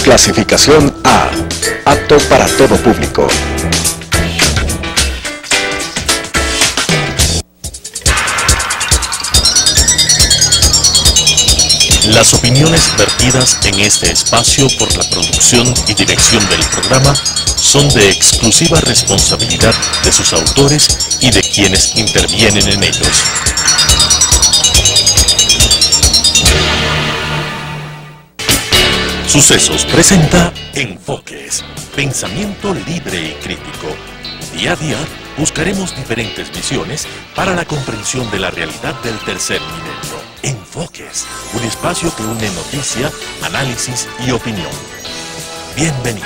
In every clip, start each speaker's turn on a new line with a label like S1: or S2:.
S1: Clasificación A. Apto para todo público.
S2: Las opiniones vertidas en este espacio por la producción y dirección del programa son de exclusiva responsabilidad de sus autores y de quienes intervienen en ellos. Sucesos presenta Enfoques, pensamiento libre y crítico. Día a día buscaremos diferentes visiones para la comprensión de la realidad del tercer milenio. Enfoques, un espacio que une noticia, análisis y opinión. Bienvenidos.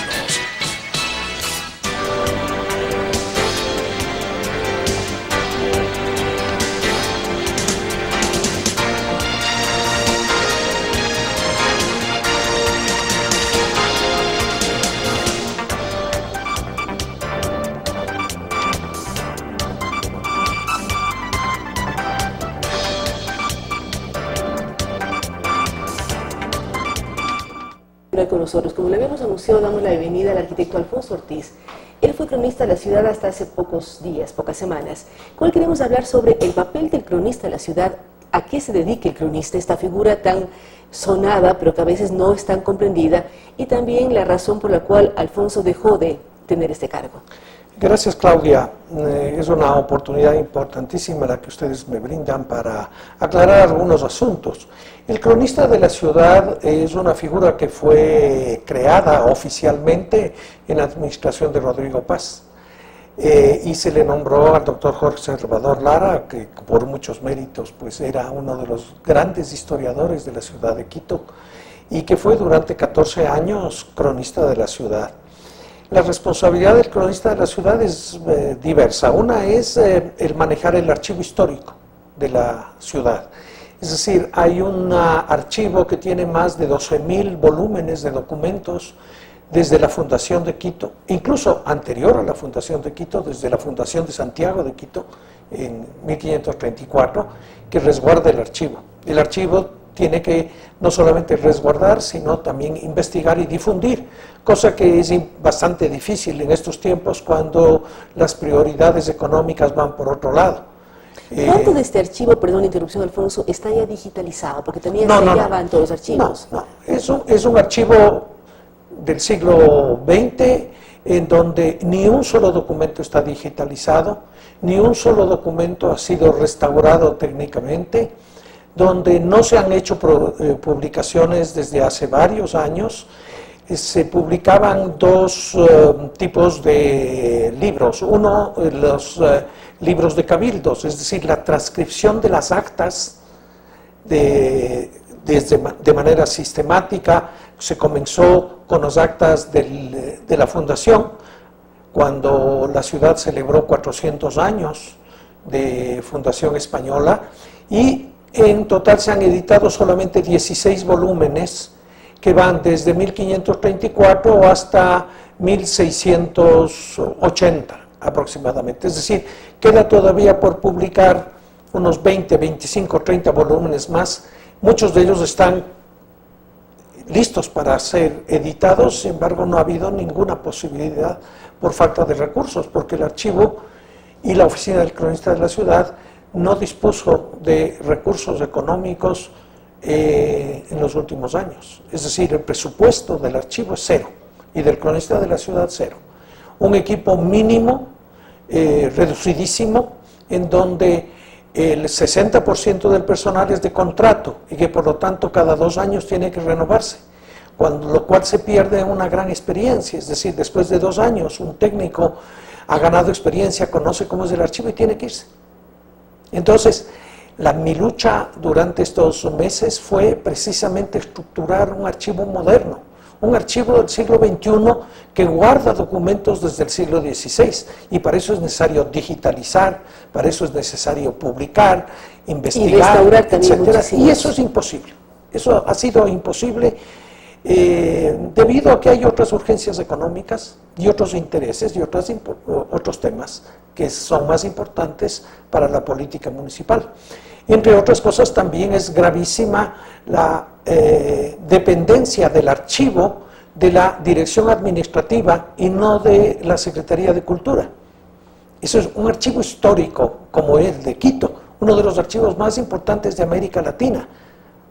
S3: Con nosotros, como le habíamos anunciado, damos la bienvenida al arquitecto Alfonso Ortiz. Él fue cronista de la ciudad hasta hace pocos días, pocas semanas. Con él queremos hablar sobre el papel del cronista de la ciudad, a qué se dedica el cronista, esta figura tan sonada, pero que a veces no es tan comprendida, y también la razón por la cual Alfonso dejó de tener este cargo.
S4: Gracias, Claudia. Es una oportunidad importantísima la que ustedes me brindan para aclarar algunos asuntos. El cronista de la ciudad es una figura que fue creada oficialmente en la administración de Rodrigo Paz y se le nombró al doctor Jorge Salvador Lara, que por muchos méritos pues era uno de los grandes historiadores de la ciudad de Quito y que fue durante 14 años cronista de la ciudad. La responsabilidad del cronista de la ciudad es diversa. Una es el manejar el archivo histórico de la ciudad. Es decir, hay un archivo que tiene más de 12.000 volúmenes de documentos desde la fundación de Quito, incluso anterior a la fundación de Quito, desde la fundación de Santiago de Quito en 1534, que resguarda el archivo. El archivo tiene que no solamente resguardar, sino también investigar y difundir, cosa que es bastante difícil en estos tiempos cuando las prioridades económicas van por otro lado.
S3: ¿Cuánto de este archivo, perdón la interrupción Alfonso, está ya digitalizado? Porque también se hallaban todos los archivos.
S4: No, es un archivo del siglo XX en donde ni un solo documento está digitalizado, ni un solo documento ha sido restaurado técnicamente, donde no se han hecho publicaciones desde hace varios años. Se publicaban dos tipos de libros. Uno, los libros de cabildos, es decir, la transcripción de las actas de manera sistemática. Se comenzó con las actas de la fundación, cuando la ciudad celebró 400 años de fundación española, y en total se han editado solamente 16 volúmenes que van desde 1534 hasta 1680 aproximadamente. Es decir, queda todavía por publicar unos 20, 25, 30 volúmenes más. Muchos de ellos están listos para ser editados, sin embargo no ha habido ninguna posibilidad por falta de recursos, porque el archivo y la oficina del cronista de la ciudad no dispuso de recursos económicos en los últimos años. Es decir, el presupuesto del archivo es cero y del cronista de la ciudad cero. Un equipo mínimo, reducidísimo, en donde el 60% del personal es de contrato y que por lo tanto cada 2 años tiene que renovarse, lo cual se pierde una gran experiencia. Es decir, después de 2 años un técnico ha ganado experiencia, conoce cómo es el archivo y tiene que irse. Entonces, mi lucha durante estos meses fue precisamente estructurar un archivo moderno, un archivo del siglo XXI que guarda documentos desde el siglo XVI, y para eso es necesario digitalizar, para eso es necesario publicar, investigar, etc. Y eso es imposible, eso ha sido imposible debido a que hay otras urgencias económicas y otros intereses y otros temas que son más importantes para la política municipal. Entre otras cosas, también es gravísima la dependencia del archivo de la Dirección Administrativa y no de la Secretaría de Cultura. Eso es un archivo histórico como el de Quito, uno de los archivos más importantes de América Latina,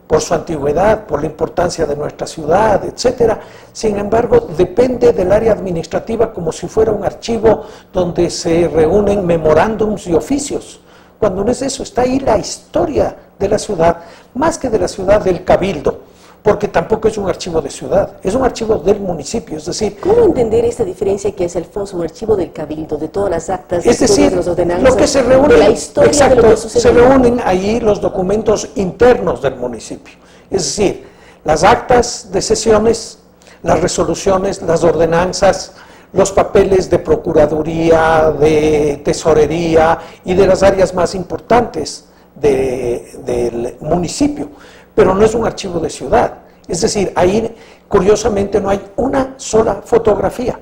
S4: por su antigüedad, por la importancia de nuestra ciudad, etc. Sin embargo, depende del área administrativa como si fuera un archivo donde se reúnen memorándums y oficios. Cuando no es eso, está ahí la historia de la ciudad, más que de la ciudad, del cabildo, porque tampoco es un archivo de ciudad, es un archivo del municipio, es decir...
S3: ¿Cómo entender esta diferencia que es, Alfonso, un archivo del cabildo, de todas las actas,
S4: es decir,
S3: de las ordenanzas,
S4: lo que se reúne,
S3: de la historia,
S4: exacto,
S3: de lo que sucedió?
S4: se reúnen ahí los documentos internos del municipio, es decir, las actas de sesiones, las resoluciones, las ordenanzas, los papeles de procuraduría, de tesorería y de las áreas más importantes del municipio, pero no es un archivo de ciudad. Es decir, ahí curiosamente no hay una sola fotografía.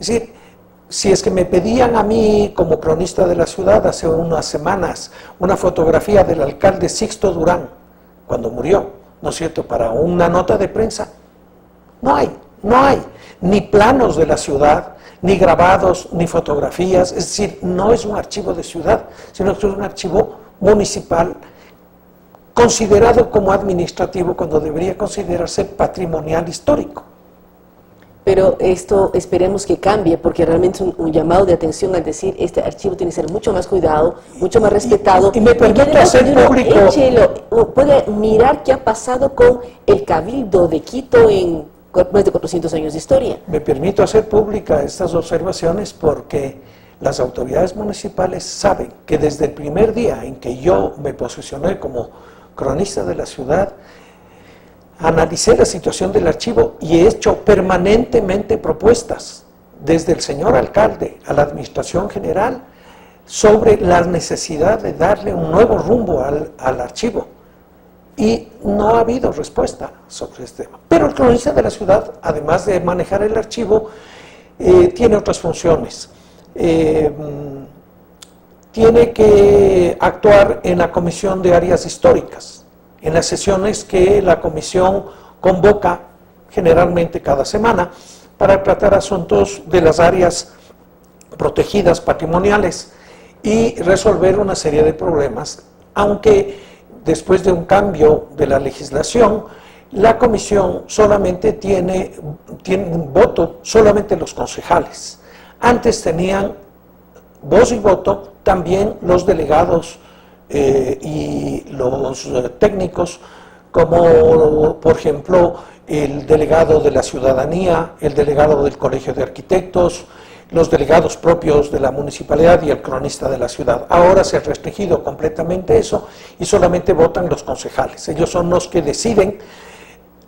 S4: Es decir, si es que me pedían a mí como cronista de la ciudad hace unas semanas una fotografía del alcalde Sixto Durán, cuando murió, ¿no es cierto?, para una nota de prensa, no hay ni planos de la ciudad, ni grabados, ni fotografías, es decir, no es un archivo de ciudad, sino que es un archivo municipal considerado como administrativo cuando debería considerarse patrimonial histórico.
S3: Pero esto esperemos que cambie, porque realmente es un llamado de atención al decir este archivo tiene que ser mucho más cuidado, mucho más respetado.
S4: Y me permito
S3: que
S4: hacer
S3: uno
S4: público...
S3: puede mirar qué ha pasado con el Cabildo de Quito en más de 400 años de historia.
S4: Me permito hacer pública estas observaciones porque las autoridades municipales saben que desde el primer día en que yo me posicioné como cronista de la ciudad, analicé la situación del archivo y he hecho permanentemente propuestas desde el señor alcalde a la administración general sobre la necesidad de darle un nuevo rumbo al archivo. Y no ha habido respuesta sobre este tema. Pero el cronista de la ciudad, además de manejar el archivo, tiene otras funciones. Tiene que actuar en la Comisión de Áreas Históricas, en las sesiones que la comisión convoca generalmente cada semana para tratar asuntos de las áreas protegidas patrimoniales y resolver una serie de problemas, aunque después de un cambio de la legislación, la comisión solamente tiene voto solamente los concejales. Antes tenían voz y voto también los delegados y los técnicos, como por ejemplo el delegado de la ciudadanía, el delegado del Colegio de Arquitectos, los delegados propios de la municipalidad y el cronista de la ciudad. Ahora se ha restringido completamente eso y solamente votan los concejales. Ellos son los que deciden,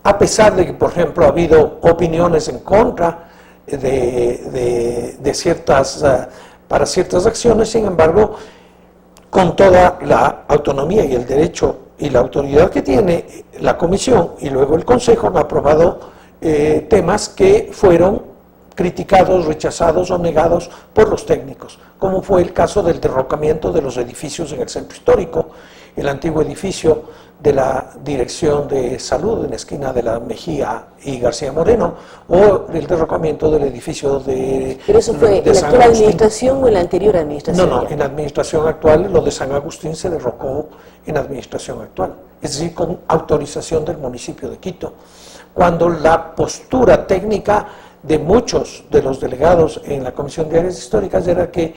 S4: a pesar de que, por ejemplo, ha habido opiniones en contra de ciertas, para ciertas acciones, sin embargo, con toda la autonomía y el derecho y la autoridad que tiene la comisión y luego el consejo, han aprobado temas que fueron criticados, rechazados o negados por los técnicos, como fue el caso del derrocamiento de los edificios en el centro histórico, el antiguo edificio de la Dirección de Salud en la esquina de la Mejía y García Moreno, o el derrocamiento del edificio de...
S3: ¿Pero eso fue en la actual administración o en la anterior administración?
S4: No, en la administración actual. Lo de San Agustín se derrocó en la administración actual, es decir, con autorización del municipio de Quito, cuando la postura técnica de muchos de los delegados en la Comisión de Áreas Históricas era que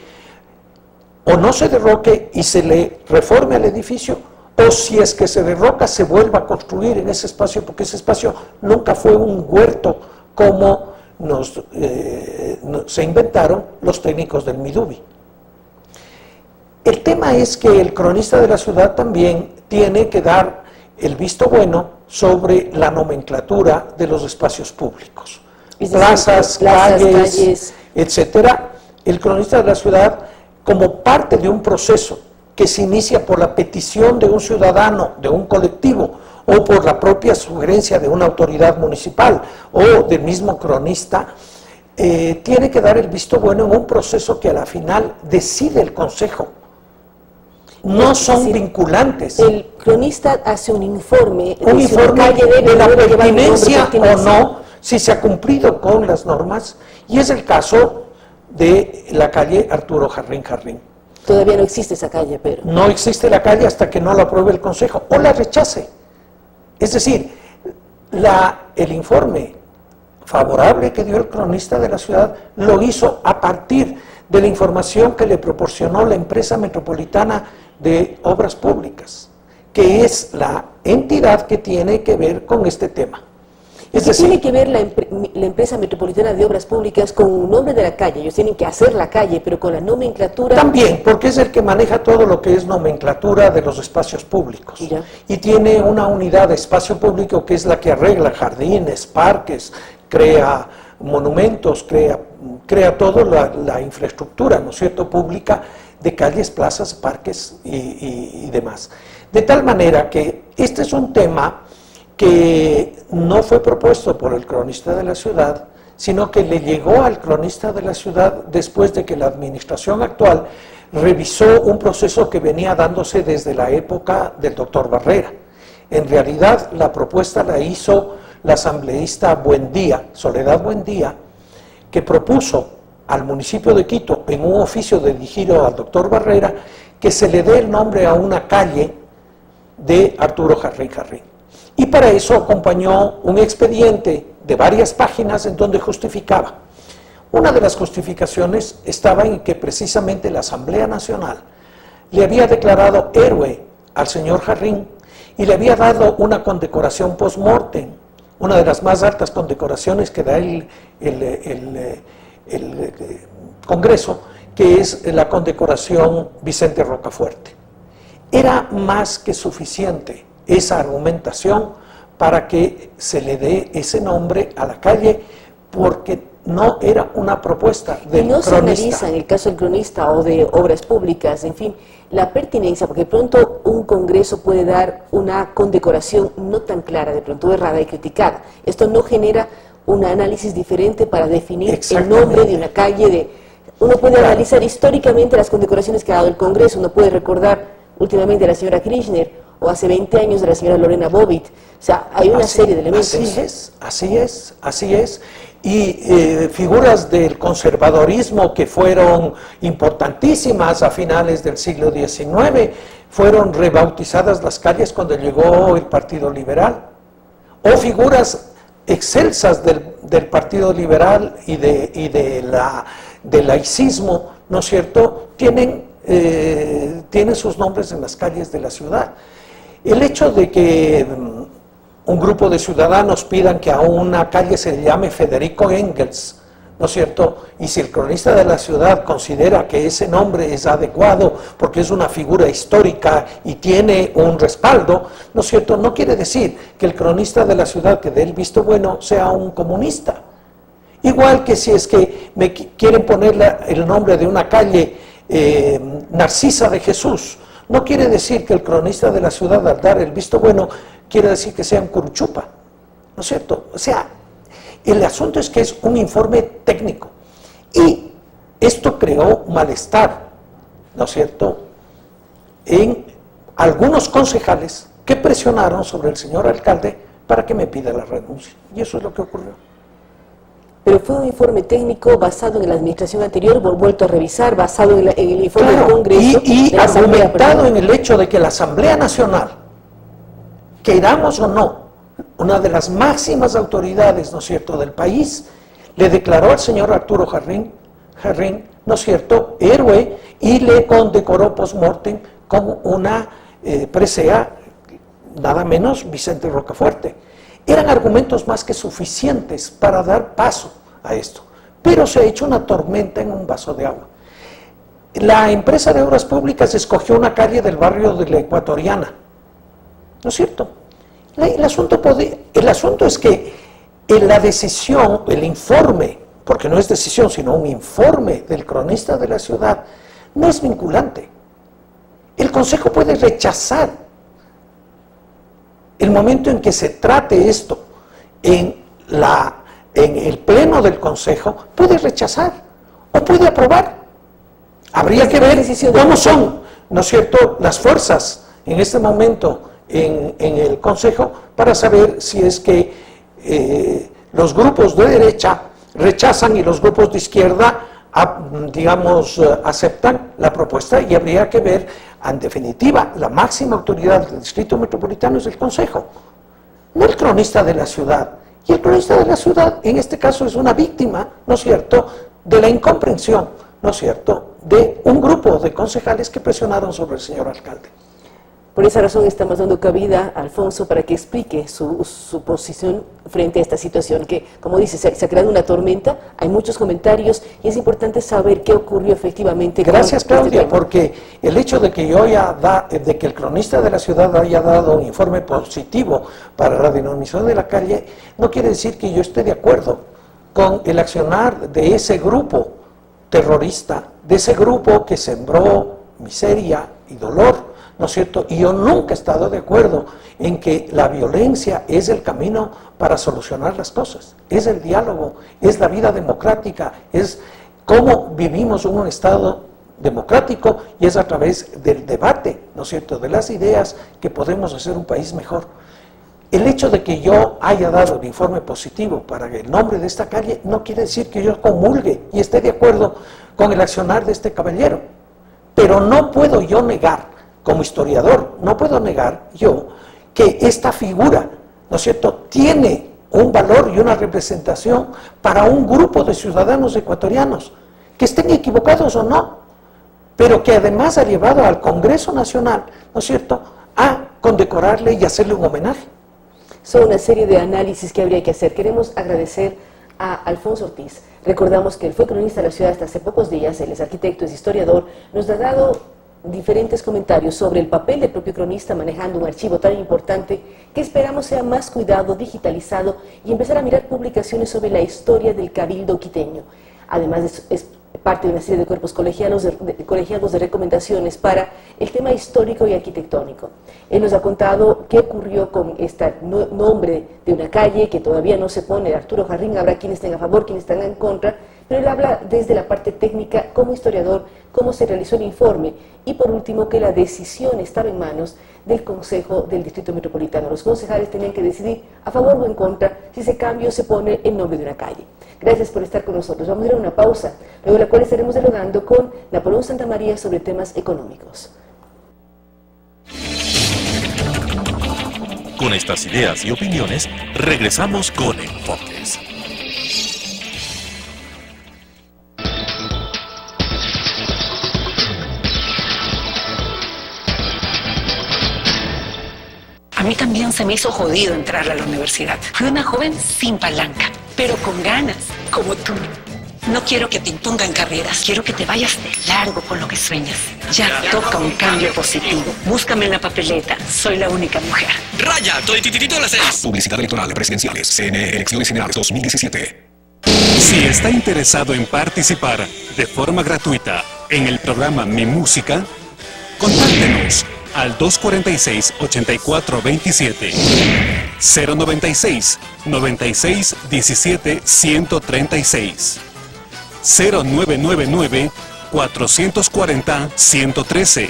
S4: o no se derroque y se le reforme al edificio, o si es que se derroca, se vuelva a construir en ese espacio, porque ese espacio nunca fue un huerto como se inventaron los técnicos del Midubi. El tema es que el cronista de la ciudad también tiene que dar el visto bueno sobre la nomenclatura de los espacios públicos. Plazas, calles, etcétera. El cronista de la ciudad, como parte de un proceso que se inicia por la petición de un ciudadano, de un colectivo, o por la propia sugerencia de una autoridad municipal o del mismo cronista, tiene que dar el visto bueno en un proceso que a la final decide el consejo. no son
S3: decir,
S4: vinculantes.
S3: El cronista hace un informe
S4: Un
S3: de si una
S4: informe
S3: calle debe
S4: de la
S3: llevar un nombre
S4: pertinencia o
S3: pertinente.
S4: no, si se ha cumplido con las normas, y es el caso de la calle Arturo Jarrín Jarrín.
S3: Todavía no existe esa calle, pero...
S4: No existe la calle hasta que no la apruebe el Consejo o la rechace. Es decir, el informe favorable que dio el cronista de la ciudad lo hizo a partir de la información que le proporcionó la empresa metropolitana de obras públicas, que es la entidad que tiene que ver con este tema. Es
S3: ¿Qué
S4: decir,
S3: tiene que ver la empresa metropolitana de obras públicas con un nombre de la calle? Ellos tienen que hacer la calle, pero con la nomenclatura...
S4: también, porque es el que maneja todo lo que es nomenclatura de los espacios públicos.
S3: Ya.
S4: Y tiene una unidad de espacio público que es la que arregla jardines, parques, crea monumentos, crea toda la infraestructura, ¿no es cierto?, pública de calles, plazas, parques y demás. De tal manera que este es un tema que no fue propuesto por el cronista de la ciudad, sino que le llegó al cronista de la ciudad después de que la administración actual revisó un proceso que venía dándose desde la época del doctor Barrera. En realidad, la propuesta la hizo la asambleísta Buendía, Soledad Buendía, que propuso al municipio de Quito, en un oficio dirigido al doctor Barrera, que se le dé el nombre a una calle de Arturo Jarrín Jarrín. Y para eso acompañó un expediente de varias páginas en donde justificaba. Una de las justificaciones estaba en que precisamente la Asamblea Nacional le había declarado héroe al señor Jarrín y le había dado una condecoración post-mortem, una de las más altas condecoraciones que da el Congreso, que es la condecoración Vicente Rocafuerte. Era más que suficiente esa argumentación para que se le dé ese nombre a la calle, porque no era una propuesta del
S3: Y no se
S4: cronista.
S3: analiza en el caso del cronista o de obras públicas, en fin, la pertinencia, porque de pronto un congreso puede dar una condecoración no tan clara, de pronto errada y criticada. Esto no genera un análisis diferente para definir el nombre de una calle. Uno puede analizar históricamente las condecoraciones que ha dado el Congreso, uno puede recordar últimamente a la señora Kirchner, o hace 20 años de la señora Lorena Bobbitt. O sea, hay una serie de elementos.
S4: Así es. Y figuras del conservadorismo que fueron importantísimas a finales del siglo XIX, fueron rebautizadas las calles cuando llegó el Partido Liberal. O figuras excelsas del Partido Liberal y del laicismo, ¿no es cierto?, tienen sus nombres en las calles de la ciudad. El hecho de que un grupo de ciudadanos pidan que a una calle se le llame Federico Engels, ¿no es cierto?, y si el cronista de la ciudad considera que ese nombre es adecuado porque es una figura histórica y tiene un respaldo, ¿no es cierto?, no quiere decir que el cronista de la ciudad que dé el visto bueno sea un comunista. Igual que si es que me quieren poner el nombre de una calle Narcisa de Jesús, no quiere decir que el cronista de la ciudad, al dar el visto bueno, quiere decir que sea un curuchupa, ¿no es cierto? O sea, el asunto es que es un informe técnico y esto creó malestar, ¿no es cierto?, en algunos concejales que presionaron sobre el señor alcalde para que me pida la renuncia, y eso es lo que ocurrió.
S3: Pero fue un informe técnico basado en la administración anterior, vuelto a revisar, basado en el informe del Congreso.
S4: Y argumentado en el hecho de que la Asamblea Nacional, queramos o no, una de las máximas autoridades, ¿no es cierto?, del país, le declaró al señor Arturo Jarrín, ¿no es cierto?, héroe, y le condecoró post-mortem con una presea, nada menos Vicente Rocafuerte. Eran argumentos más que suficientes para dar paso a esto, pero se ha hecho una tormenta en un vaso de agua. La empresa de obras públicas escogió una calle del barrio de la Ecuatoriana, ¿no es cierto? El asunto es que la decisión, el informe, porque no es decisión, sino un informe del cronista de la ciudad, no es vinculante. El Consejo puede rechazar. El momento en que se trate esto en el pleno del Consejo, puede rechazar o puede aprobar. Habría que ver cómo son ¿no es cierto?, las fuerzas en este momento en el Consejo para saber si es que los grupos de derecha rechazan y los grupos de izquierda, digamos, aceptan la propuesta, y habría que ver, en definitiva, la máxima autoridad del Distrito Metropolitano es el Consejo, no el cronista de la ciudad. Y el cronista de la ciudad, en este caso, es una víctima, ¿no es cierto?, de la incomprensión, ¿no es cierto?, de un grupo de concejales que presionaron sobre el señor alcalde.
S3: Por esa razón estamos dando cabida a Alfonso para que explique su posición frente a esta situación que, como dice, se ha creado una tormenta, hay muchos comentarios y es importante saber qué ocurrió efectivamente.
S4: Gracias, Claudia, porque el hecho de que de que el cronista de la ciudad haya dado un informe positivo para la denominación de la calle, no quiere decir que yo esté de acuerdo con el accionar de ese grupo terrorista, de ese grupo que sembró miseria y dolor, ¿no es cierto? Y yo nunca he estado de acuerdo en que la violencia es el camino para solucionar las cosas. Es el diálogo, es la vida democrática, es cómo vivimos en un Estado democrático, y es a través del debate, ¿no es cierto?, de las ideas que podemos hacer un país mejor. El hecho de que yo haya dado el informe positivo para el nombre de esta calle no quiere decir que yo comulgue y esté de acuerdo con el accionar de este caballero. Pero no puedo yo negar, como historiador, no puedo negar yo que esta figura, ¿no es cierto?, tiene un valor y una representación para un grupo de ciudadanos ecuatorianos, que estén equivocados o no, pero que además ha llevado al Congreso Nacional, ¿no es cierto?, a condecorarle y hacerle un homenaje.
S3: Son una serie de análisis que habría que hacer. Queremos agradecer a Alfonso Ortiz. Recordamos que él fue cronista de la ciudad hasta hace pocos días, él es arquitecto, es historiador, nos ha dado diferentes comentarios sobre el papel del propio cronista manejando un archivo tan importante que esperamos sea más cuidado, digitalizado y empezar a mirar publicaciones sobre la historia del cabildo quiteño. Además es parte de una serie de cuerpos colegiados de recomendaciones para el tema histórico y arquitectónico. Él nos ha contado qué ocurrió con este nombre de una calle que todavía no se pone, Arturo Jarrín, habrá quienes estén a favor, quienes están en contra, pero él habla desde la parte técnica como historiador, cómo se realizó el informe y por último que la decisión estaba en manos del Consejo del Distrito Metropolitano. Los concejales tenían que decidir a favor o en contra si ese cambio se pone el nombre de una calle. Gracias por estar con nosotros. Vamos a ir a una pausa, luego de la cual estaremos dialogando con Napoleón Santamaría sobre temas económicos.
S2: Con estas ideas y opiniones, regresamos con Enfoques.
S5: A mí también se me hizo jodido entrar a la universidad. Fui una joven sin palanca, pero con ganas, como tú. No quiero que te impongan carreras, quiero que te vayas de largo con lo que sueñas. Ya toca un cambio positivo. Búscame en la papeleta, soy la única mujer.
S6: ¡Raya! ¡Todititito a las 6!
S1: Publicidad electoral presidenciales. CNE Elecciones Generales 2017.
S7: Si está interesado en participar de forma gratuita en el programa Mi Música, contáctenos al 246-8427, 096 96 17 136, 0999 440 113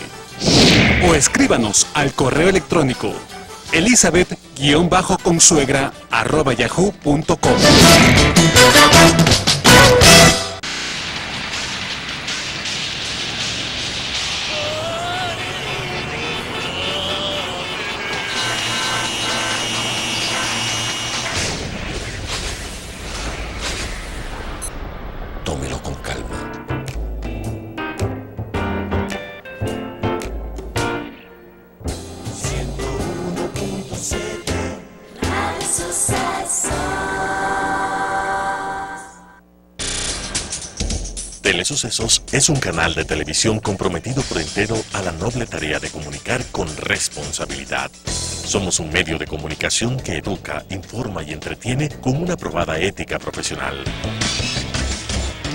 S7: o escríbanos al correo electrónico elizabeth-consuegra@yahoo.com.
S2: Tómelo con calma. Telesucesos es un canal de televisión comprometido por entero a la noble tarea de comunicar con responsabilidad. Somos un medio de comunicación que educa, informa y entretiene con una probada ética profesional.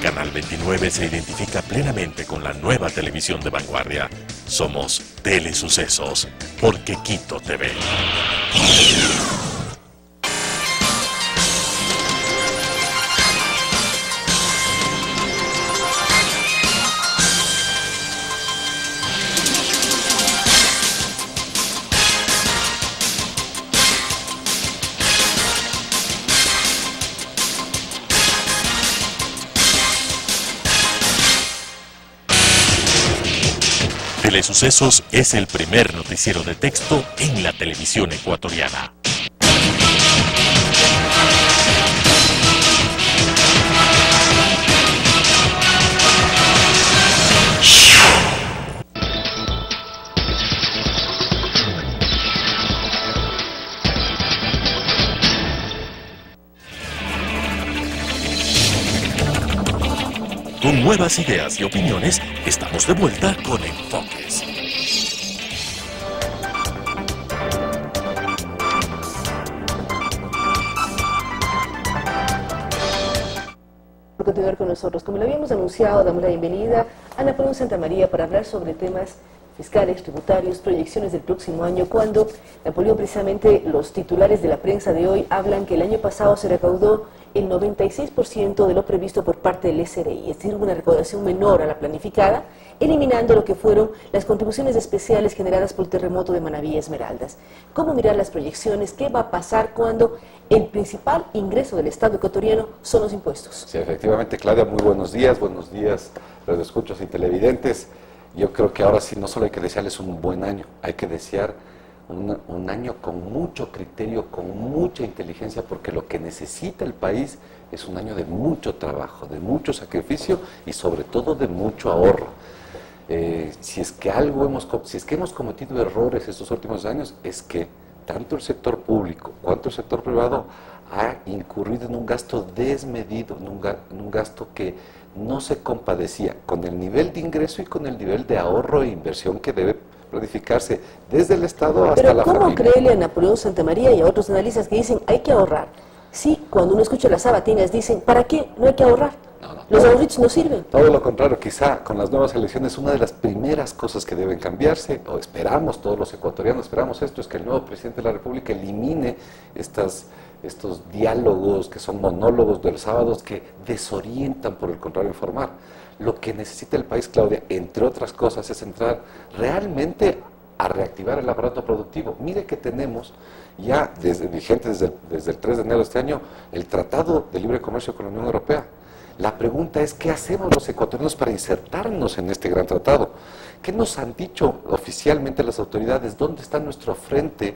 S2: Canal 29 se identifica plenamente con la nueva televisión de vanguardia. Somos Telesucesos, porque Quito TV. Telesucesos es el primer noticiero de texto en la televisión ecuatoriana. Con nuevas ideas y opiniones, estamos de vuelta con Enfoques.
S3: Por continuar con nosotros, como lo habíamos anunciado, damos la bienvenida a Napoleón Santamaría para hablar sobre temas fiscales, tributarios, proyecciones del próximo año, cuando Napoleón, precisamente los titulares de la prensa de hoy hablan que el año pasado se recaudó el 96% de lo previsto por parte del SRI, es decir, una recaudación menor a la planificada, eliminando lo que fueron las contribuciones especiales generadas por el terremoto de Manabí y Esmeraldas. ¿Cómo mirar las proyecciones? ¿Qué va a pasar cuando el principal ingreso del Estado ecuatoriano son los impuestos?
S8: Sí, efectivamente, Claudia, muy buenos días, radioescuchas y televidentes. Yo creo que ahora sí no solo hay que desearles un buen año, hay que desear un año con mucho criterio, con mucha inteligencia, porque lo que necesita el país es un año de mucho trabajo, de mucho sacrificio y sobre todo de mucho ahorro. Si es que hemos cometido errores estos últimos años, es que tanto el sector público cuanto el sector privado ha incurrido en un gasto desmedido, en un gasto que no se compadecía con el nivel de ingreso y con el nivel de ahorro e inversión que debe planificarse desde el Estado hasta la familia.
S3: ¿Cómo creerle a Napoleón Santamaría y a otros analistas que dicen hay que ahorrar? Sí, cuando uno escucha las sabatinas dicen, ¿para qué? No hay que ahorrar. Los ahorritos no sirven.
S8: Todo lo contrario, quizá con las nuevas elecciones una de las primeras cosas que deben cambiarse, o esperamos todos los ecuatorianos, esperamos esto, es que el nuevo presidente de la República elimine estos diálogos que son monólogos de los sábados que desorientan, por el contrario, informar. Lo que necesita el país, Claudia, entre otras cosas, es entrar realmente a reactivar el aparato productivo. Mire que tenemos ya vigente desde el 3 de enero de este año el Tratado de Libre Comercio con la Unión Europea. La pregunta es, ¿qué hacemos los ecuatorianos para insertarnos en este gran tratado? ¿Qué nos han dicho oficialmente las autoridades? ¿Dónde está nuestro frente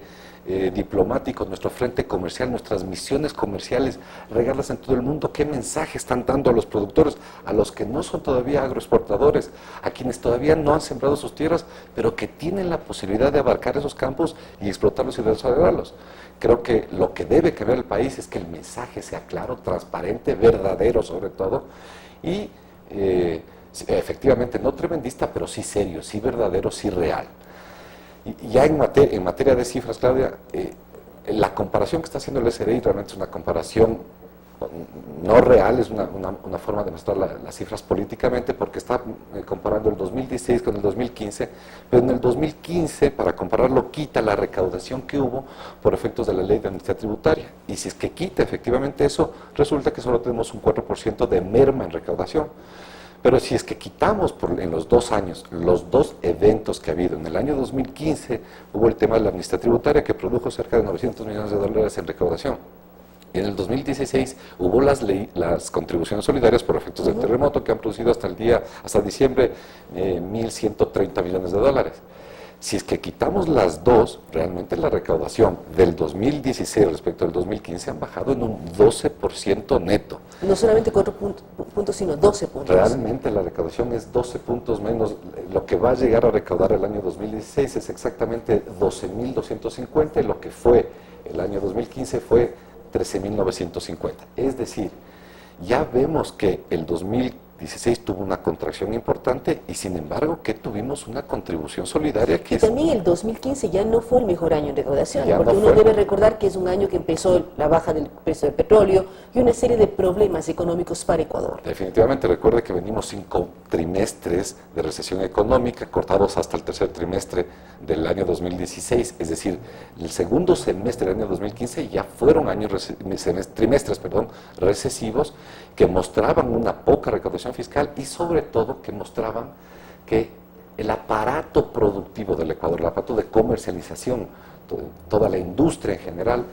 S8: diplomático, nuestro frente comercial, nuestras misiones comerciales, regarlas en todo el mundo? ¿Qué mensaje están dando a los productores, a los que no son todavía agroexportadores, a quienes todavía no han sembrado sus tierras, pero que tienen la posibilidad de abarcar esos campos y explotarlos y desarrollarlos? Creo que lo que debe cambiar el país es que el mensaje sea claro, transparente, verdadero sobre todo, y efectivamente no tremendista, pero sí serio, sí verdadero, sí real. Y ya en materia de cifras, Claudia, la comparación que está haciendo el SRI realmente es una comparación no real, es una forma de mostrar las cifras políticamente, porque está comparando el 2016 con el 2015, pero en el 2015, para compararlo, quita la recaudación que hubo por efectos de la ley de amnistía tributaria. Y si es que quita efectivamente eso, resulta que solo tenemos un 4% de merma en recaudación. Pero si es que quitamos en los 2 años, los 2 eventos que ha habido, en el año 2015 hubo el tema de la amnistía tributaria que produjo cerca de $900 millones en recaudación. Y en el 2016 hubo las contribuciones solidarias por efectos del terremoto que han producido hasta diciembre, $1.130 millones. Si es que quitamos las dos, realmente la recaudación del 2016 respecto al 2015 han bajado en un 12% neto.
S3: No solamente 4 puntos, sino 12 puntos.
S8: Realmente la recaudación es 12 puntos menos. Lo que va a llegar a recaudar el año 2016 es exactamente 12.250, y lo que fue el año 2015 fue 13.950. Es decir, ya vemos que el 2016 tuvo una contracción importante y sin embargo que tuvimos una contribución solidaria que
S3: también el 2015 ya no fue el mejor año en recaudación,
S8: ya
S3: porque
S8: no
S3: uno
S8: fue.
S3: debe recordar que es un año que empezó la baja del precio del petróleo y una serie de problemas económicos para Ecuador.
S8: Definitivamente, recuerde que venimos 5 trimestres de recesión económica, cortados hasta el tercer trimestre del año 2016, es decir, el segundo semestre del año 2015 ya fueron trimestres recesivos que mostraban una poca recaudación fiscal y sobre todo que mostraban que el aparato productivo del Ecuador, el aparato de comercialización, toda la industria en general,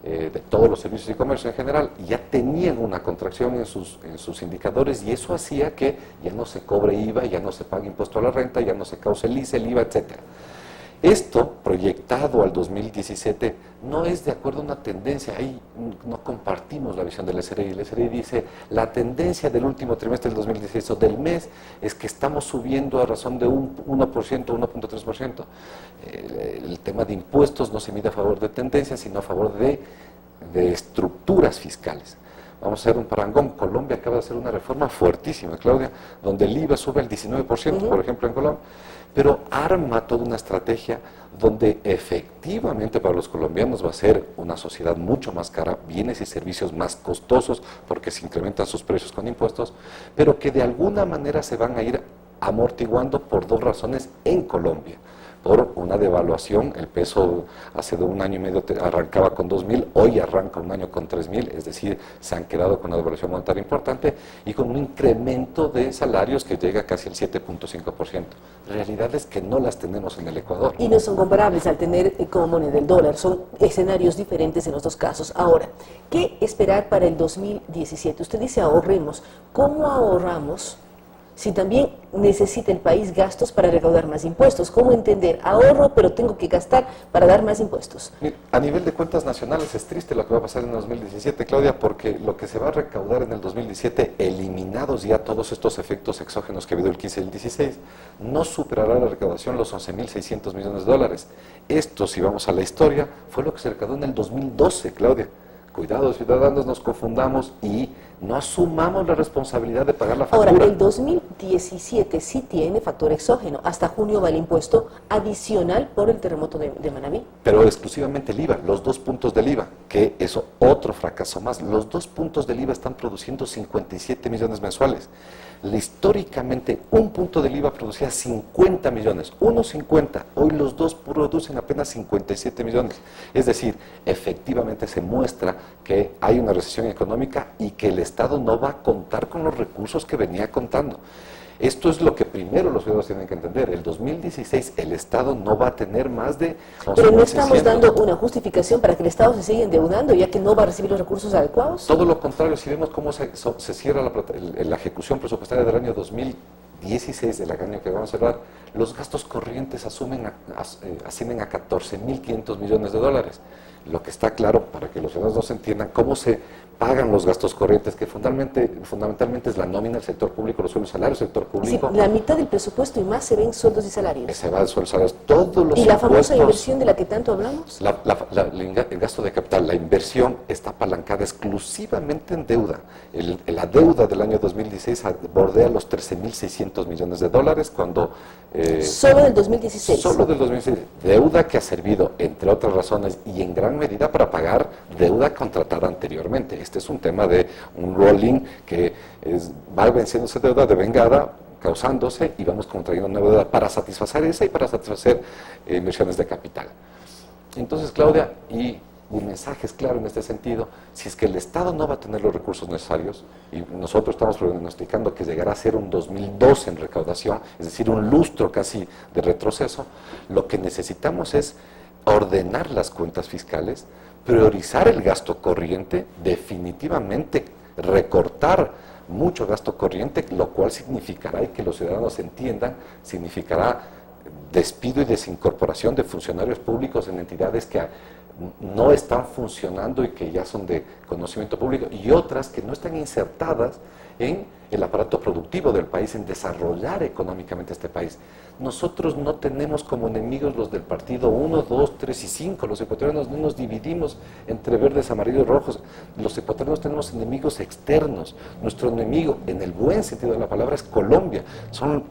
S8: de todos los servicios y comercio en general, ya tenían una contracción en sus indicadores y eso hacía que ya no se cobre IVA, ya no se pague impuesto a la renta, ya no se cause el ICE, el IVA, etc. Esto, proyectado al 2017, no es de acuerdo a una tendencia. Ahí no compartimos la visión del SRI. El SRI dice, la tendencia del último trimestre del 2016 o del mes es que estamos subiendo a razón de un 1%, 1.3%. El tema de impuestos no se mide a favor de tendencias, sino a favor de estructuras fiscales. Vamos a hacer un parangón. Colombia acaba de hacer una reforma fuertísima, Claudia, donde el IVA sube al 19%, por ejemplo, en Colombia, pero arma toda una estrategia donde efectivamente para los colombianos va a ser una sociedad mucho más cara, bienes y servicios más costosos porque se incrementan sus precios con impuestos, pero que de alguna manera se van a ir amortiguando por dos razones en Colombia. Por una devaluación, el peso hace de un año y medio arrancaba con 2.000, hoy arranca un año con 3.000, es decir, se han quedado con una devaluación monetaria importante y con un incremento de salarios que llega casi al 7.5%. Realidades que no las tenemos en el Ecuador.
S3: Y no son comparables al tener como moneda el dólar, son escenarios diferentes en los dos casos. Ahora, ¿qué esperar para el 2017? Usted dice ahorremos. ¿Cómo ahorramos si también necesita el país gastos para recaudar más impuestos? ¿Cómo entender? Ahorro, pero tengo que gastar para dar más impuestos.
S8: A nivel de cuentas nacionales es triste lo que va a pasar en el 2017, Claudia, porque lo que se va a recaudar en el 2017, eliminados ya todos estos efectos exógenos que ha habido el 15 y el 16, no superará la recaudación los 11.600 millones de dólares. Esto, si vamos a la historia, fue lo que se recaudó en el 2012, Claudia. Cuidado, ciudadanos, nos confundamos y no asumamos la responsabilidad de pagar la factura.
S3: Ahora, el 2017 sí tiene factor exógeno. Hasta junio va el impuesto adicional por el terremoto de Manabí.
S8: Pero exclusivamente el IVA, los 2 puntos del IVA, que eso otro fracaso más. Los 2 puntos del IVA están produciendo 57 millones mensuales. Históricamente, un punto del IVA producía 50 millones, 1,50. Hoy los dos producen apenas 57 millones. Es decir, efectivamente se muestra que hay una recesión económica y que el Estado no va a contar con los recursos que venía contando. Esto es lo que primero los ciudadanos tienen que entender. El 2016 el Estado no va a tener más de...
S3: Pero no estamos dando una justificación para que el Estado se siga endeudando, ya que no va a recibir los recursos adecuados.
S8: Todo lo contrario, si vemos cómo se cierra la ejecución presupuestaria del año 2016, del año que vamos a cerrar, los gastos corrientes ascienden a 14.500 millones de dólares. Lo que está claro, para que los ciudadanos nos entiendan, cómo se pagan los gastos corrientes, que fundamentalmente es la nómina del sector público, los sueldos y salarios del sector público.
S3: Sí, la mitad del presupuesto y más se ven sueldos y salarios.
S8: Se va de sueldos y salarios. Todos los
S3: ¿Y la famosa
S8: impuestos,
S3: inversión de la que tanto hablamos?
S8: el gasto de capital, la inversión está apalancada exclusivamente en deuda. La deuda del año 2016 bordea los 13.600 millones de dólares cuando...
S3: ¿Solo del 2016?
S8: Solo del 2016. Deuda que ha servido, entre otras razones, y en gran medida para pagar deuda contratada anteriormente. Este es un tema de un rolling que va venciéndose deuda de vengada, causándose, y vamos contrayendo nueva deuda para satisfacer esa y para satisfacer inversiones de capital. Entonces, Claudia, y mi mensaje es claro en este sentido: si es que el Estado no va a tener los recursos necesarios, y nosotros estamos pronosticando que llegará a ser un 2012 en recaudación, es decir, un lustro casi de retroceso, lo que necesitamos es ordenar las cuentas fiscales, priorizar el gasto corriente, definitivamente recortar mucho gasto corriente, lo cual significará, y que los ciudadanos entiendan, significará despido y desincorporación de funcionarios públicos en entidades que no están funcionando y que ya son de conocimiento público, y otras que no están insertadas en el aparato productivo del país, en desarrollar económicamente este país. Nosotros no tenemos como enemigos los del partido 1, 2, 3 y 5. Los ecuatorianos no nos dividimos entre verdes, amarillos y rojos. Los ecuatorianos tenemos enemigos externos. Nuestro enemigo, en el buen sentido de la palabra, es Colombia,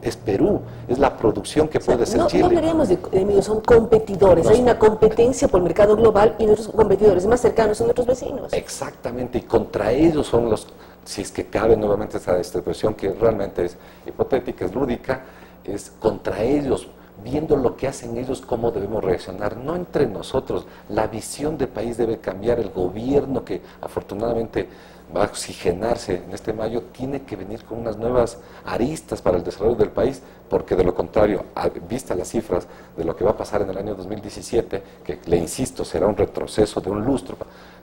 S8: es Perú, es la producción que puede ser Chile.
S3: No hablaríamos de enemigos, son competidores. Hay una competencia por el mercado global y nuestros competidores más cercanos son nuestros vecinos.
S8: Exactamente, y contra ellos son los... Si es que cabe nuevamente esta expresión que realmente es hipotética, es lúdica, es contra ellos viendo lo que hacen ellos, cómo debemos reaccionar, no entre nosotros. La visión de país debe cambiar, el gobierno que afortunadamente va a oxigenarse en este mayo, tiene que venir con unas nuevas aristas para el desarrollo del país, porque de lo contrario, vista las cifras de lo que va a pasar en el año 2017, que le insisto, será un retroceso de un lustro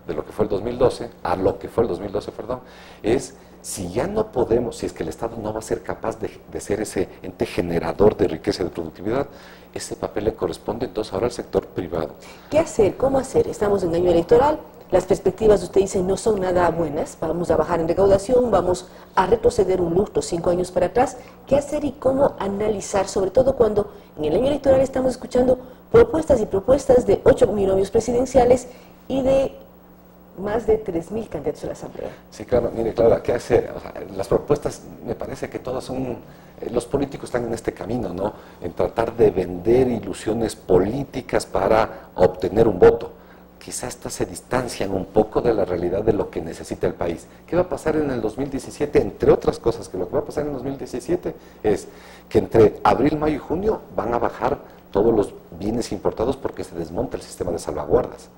S8: de lo que fue el 2012, a lo que fue el 2012, perdón, es si ya no podemos, si es que el Estado no va a ser capaz de ser ese ente generador de riqueza y de productividad, ese papel le corresponde entonces ahora al sector privado.
S3: ¿Qué hacer? ¿Cómo hacer? Estamos en año electoral, las perspectivas, usted dice, no son nada buenas, vamos a bajar en recaudación, vamos a retroceder un lustro 5 años para atrás. ¿Qué hacer y cómo analizar, sobre todo cuando en el año electoral estamos escuchando propuestas y propuestas de 8 binomios presidenciales y de más de 3.000 candidatos a la Asamblea?
S8: Sí, claro, mire, Clara, ¿qué hace? O sea, las propuestas, me parece que todas son, los políticos están en este camino, ¿no? En tratar de vender ilusiones políticas para obtener un voto. Quizás estas se distancian un poco de la realidad de lo que necesita el país. ¿Qué va a pasar en el 2017? Entre otras cosas, que lo que va a pasar en el 2017 es que entre abril, mayo y junio van a bajar todos los bienes importados porque se desmonta el sistema de salvaguardas.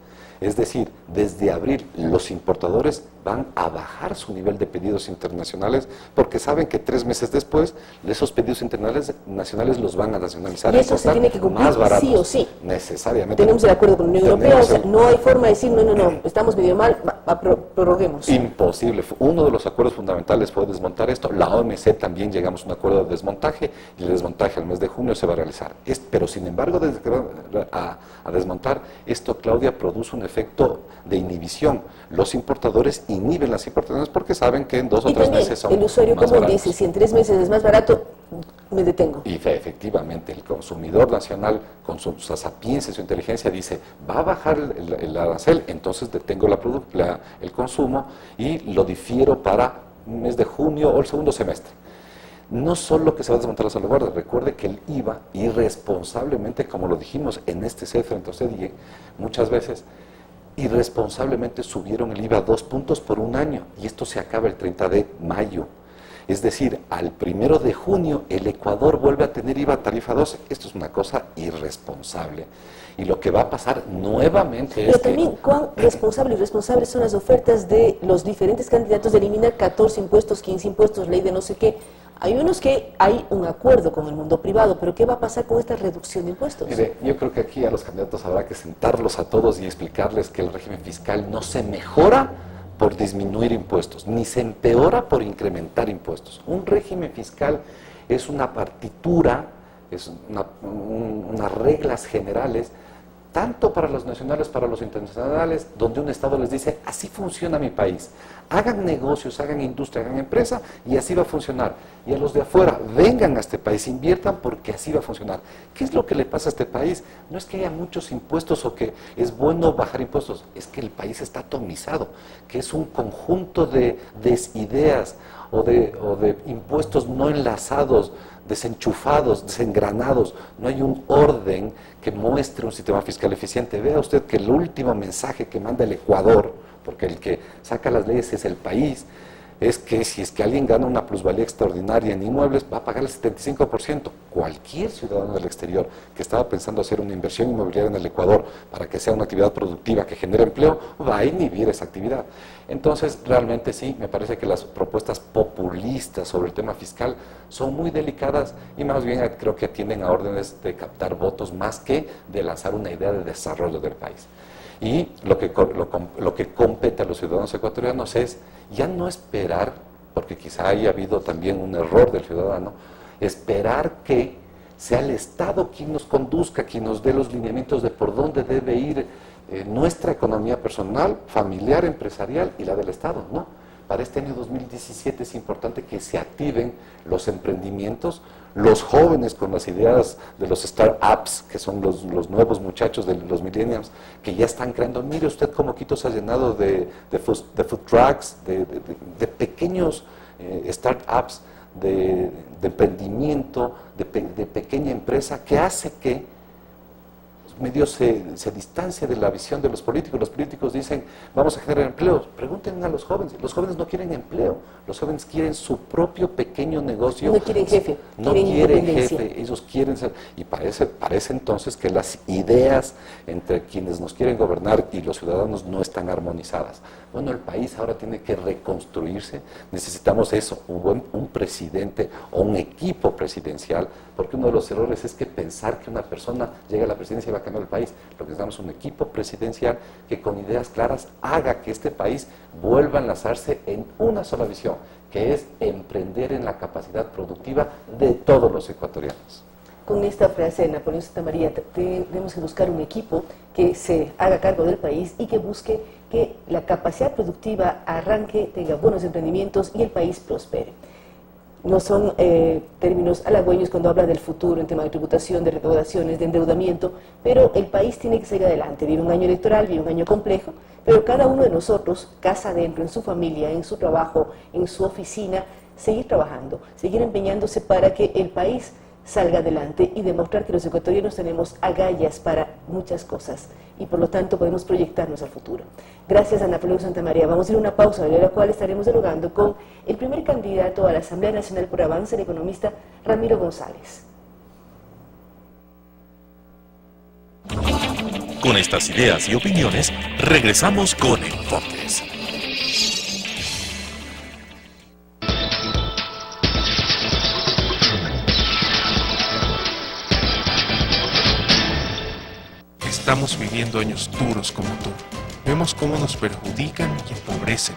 S8: Es decir, desde abril los importadores van a bajar su nivel de pedidos internacionales porque saben que 3 meses después esos pedidos internacionales los van a nacionalizar.
S3: Y eso se tiene que cumplir
S8: más baratos,
S3: sí o sí.
S8: Necesariamente.
S3: Tenemos el acuerdo con la Unión Europea, o sea, no hay forma de decir, no, estamos medio mal, prorroguemos.
S8: Imposible. Uno de los acuerdos fundamentales fue desmontar esto. La OMC también llegamos a un acuerdo de desmontaje y el desmontaje al mes de junio se va a realizar. Pero sin embargo, desde que va a desmontar, esto, Claudia, produce un efecto de inhibición. Los importadores inhiben las importaciones porque saben que en 2 o 3 meses son
S3: el usuario
S8: más
S3: común
S8: baratos.
S3: dice, si en 3 meses es más barato, me detengo.
S8: Y efectivamente, el consumidor nacional, con su sapiencia, su inteligencia, dice, va a bajar el arancel, entonces detengo el consumo y lo difiero para un mes de junio o el segundo semestre. No solo que se va a desmontar la salvaguarda, recuerde que el IVA, irresponsablemente, como lo dijimos en este set frente a usted, y muchas veces, irresponsablemente subieron el IVA 2 puntos por un año, y esto se acaba el 30 de mayo. Es decir, al 1 de junio el Ecuador vuelve a tener IVA tarifa 12. Esto es una cosa irresponsable. Y lo que va a pasar nuevamente
S3: Pero también, ¿cuán responsable y irresponsables son las ofertas de los diferentes candidatos de eliminar 14 impuestos, 15 impuestos, ley de no sé qué? Hay unos que hay un acuerdo con el mundo privado, pero ¿qué va a pasar con esta reducción de impuestos?
S8: Mire, yo creo que aquí a los candidatos habrá que sentarlos a todos y explicarles que el régimen fiscal no se mejora por disminuir impuestos, ni se empeora por incrementar impuestos. Un régimen fiscal es una partitura, es unas reglas generales, tanto para los nacionales, para los internacionales, donde un Estado les dice, así funciona mi país, hagan negocios, hagan industria, hagan empresa, y así va a funcionar. Y a los de afuera, vengan a este país, inviertan porque así va a funcionar. ¿Qué es lo que le pasa a este país? No es que haya muchos impuestos o que es bueno bajar impuestos, es que el país está atomizado, que es un conjunto de desideas o de impuestos no enlazados, desenchufados, desengranados. No hay un orden que muestre un sistema fiscal eficiente. Vea usted que el último mensaje que manda el Ecuador, porque el que saca las leyes es el país, es que si es que alguien gana una plusvalía extraordinaria en inmuebles, va a pagar el 75%. Cualquier ciudadano del exterior que estaba pensando hacer una inversión inmobiliaria en el Ecuador para que sea una actividad productiva que genere empleo, va a inhibir esa actividad. Entonces, realmente sí, me parece que las propuestas populistas sobre el tema fiscal son muy delicadas y más bien creo que atienden a órdenes de captar votos más que de lanzar una idea de desarrollo del país. Y lo que compete a los ciudadanos ecuatorianos es ya no esperar, porque quizá haya habido también un error del ciudadano, esperar que sea el Estado quien nos conduzca, quien nos dé los lineamientos de por dónde debe ir nuestra economía personal, familiar, empresarial y la del Estado. No, para este año 2017 es importante que se activen los emprendimientos, los jóvenes con las ideas de los startups, que son los nuevos muchachos de los millennials, que ya están creando. Mire usted cómo Quito se ha llenado de food trucks, de pequeños startups, de emprendimiento, de pequeña empresa, que hace que medio se distancia de la visión de los políticos. Los políticos dicen, vamos a generar empleos. Pregúntenle a los jóvenes no quieren empleo, los jóvenes quieren su propio pequeño negocio.
S3: No quieren jefe,
S8: no quieren jefe, ellos quieren ser, y parece entonces que las ideas entre quienes nos quieren gobernar y los ciudadanos no están armonizadas. Bueno, el país ahora tiene que reconstruirse, necesitamos eso, un presidente o un equipo presidencial, porque uno de los errores es que pensar que una persona llega a la presidencia y va a cambiar el país. Lo que necesitamos es un equipo presidencial que con ideas claras haga que este país vuelva a enlazarse en una sola visión, que es emprender en la capacidad productiva de todos los ecuatorianos.
S3: Con esta frase de Napoleón Santamaría, tenemos que buscar un equipo que se haga cargo del país y que busque que la capacidad productiva arranque, tenga buenos emprendimientos y el país prospere. No son términos halagüeños cuando habla del futuro en tema de tributación, de recaudaciones, de endeudamiento, pero el país tiene que seguir adelante. Viene un año electoral, viene un año complejo, pero cada uno de nosotros, casa adentro, en su familia, en su trabajo, en su oficina, seguir trabajando, seguir empeñándose para que el país salga adelante y demostrar que los ecuatorianos tenemos agallas para muchas cosas y por lo tanto podemos proyectarnos al futuro. Gracias a Napoleón Santamaría. Vamos a ir a una pausa, de la cual estaremos dialogando con el primer candidato a la Asamblea Nacional por Avanza, el economista Ramiro González.
S2: Con estas ideas y opiniones, regresamos con Enfoques.
S9: Estamos viviendo años duros como tú. Vemos cómo nos perjudican y empobrecen.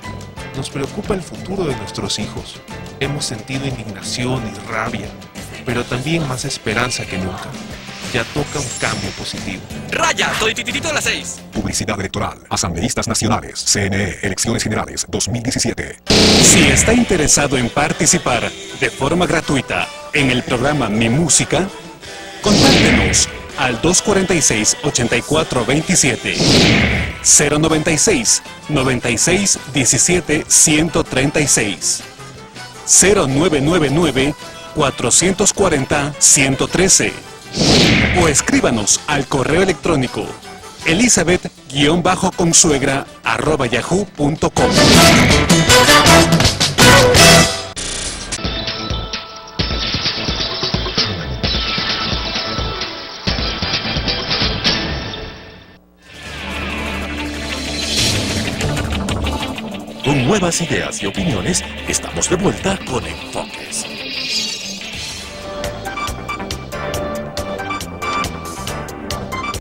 S9: Nos preocupa el futuro de nuestros hijos. Hemos sentido indignación y rabia, pero también más esperanza que nunca. Ya toca un cambio positivo.
S6: ¡Raya! ¡Todititito a las 6!
S7: Publicidad electoral. Asambleístas nacionales. CNE. Elecciones Generales 2017. Si está interesado en participar de forma gratuita en el programa Mi Música, contáctenos al 246-8427, 096-96-17-136, 0999-440-113, o escríbanos al correo electrónico elizabeth-consuegra@yahoo.com.
S2: Con nuevas ideas y opiniones, estamos de vuelta con Enfoques.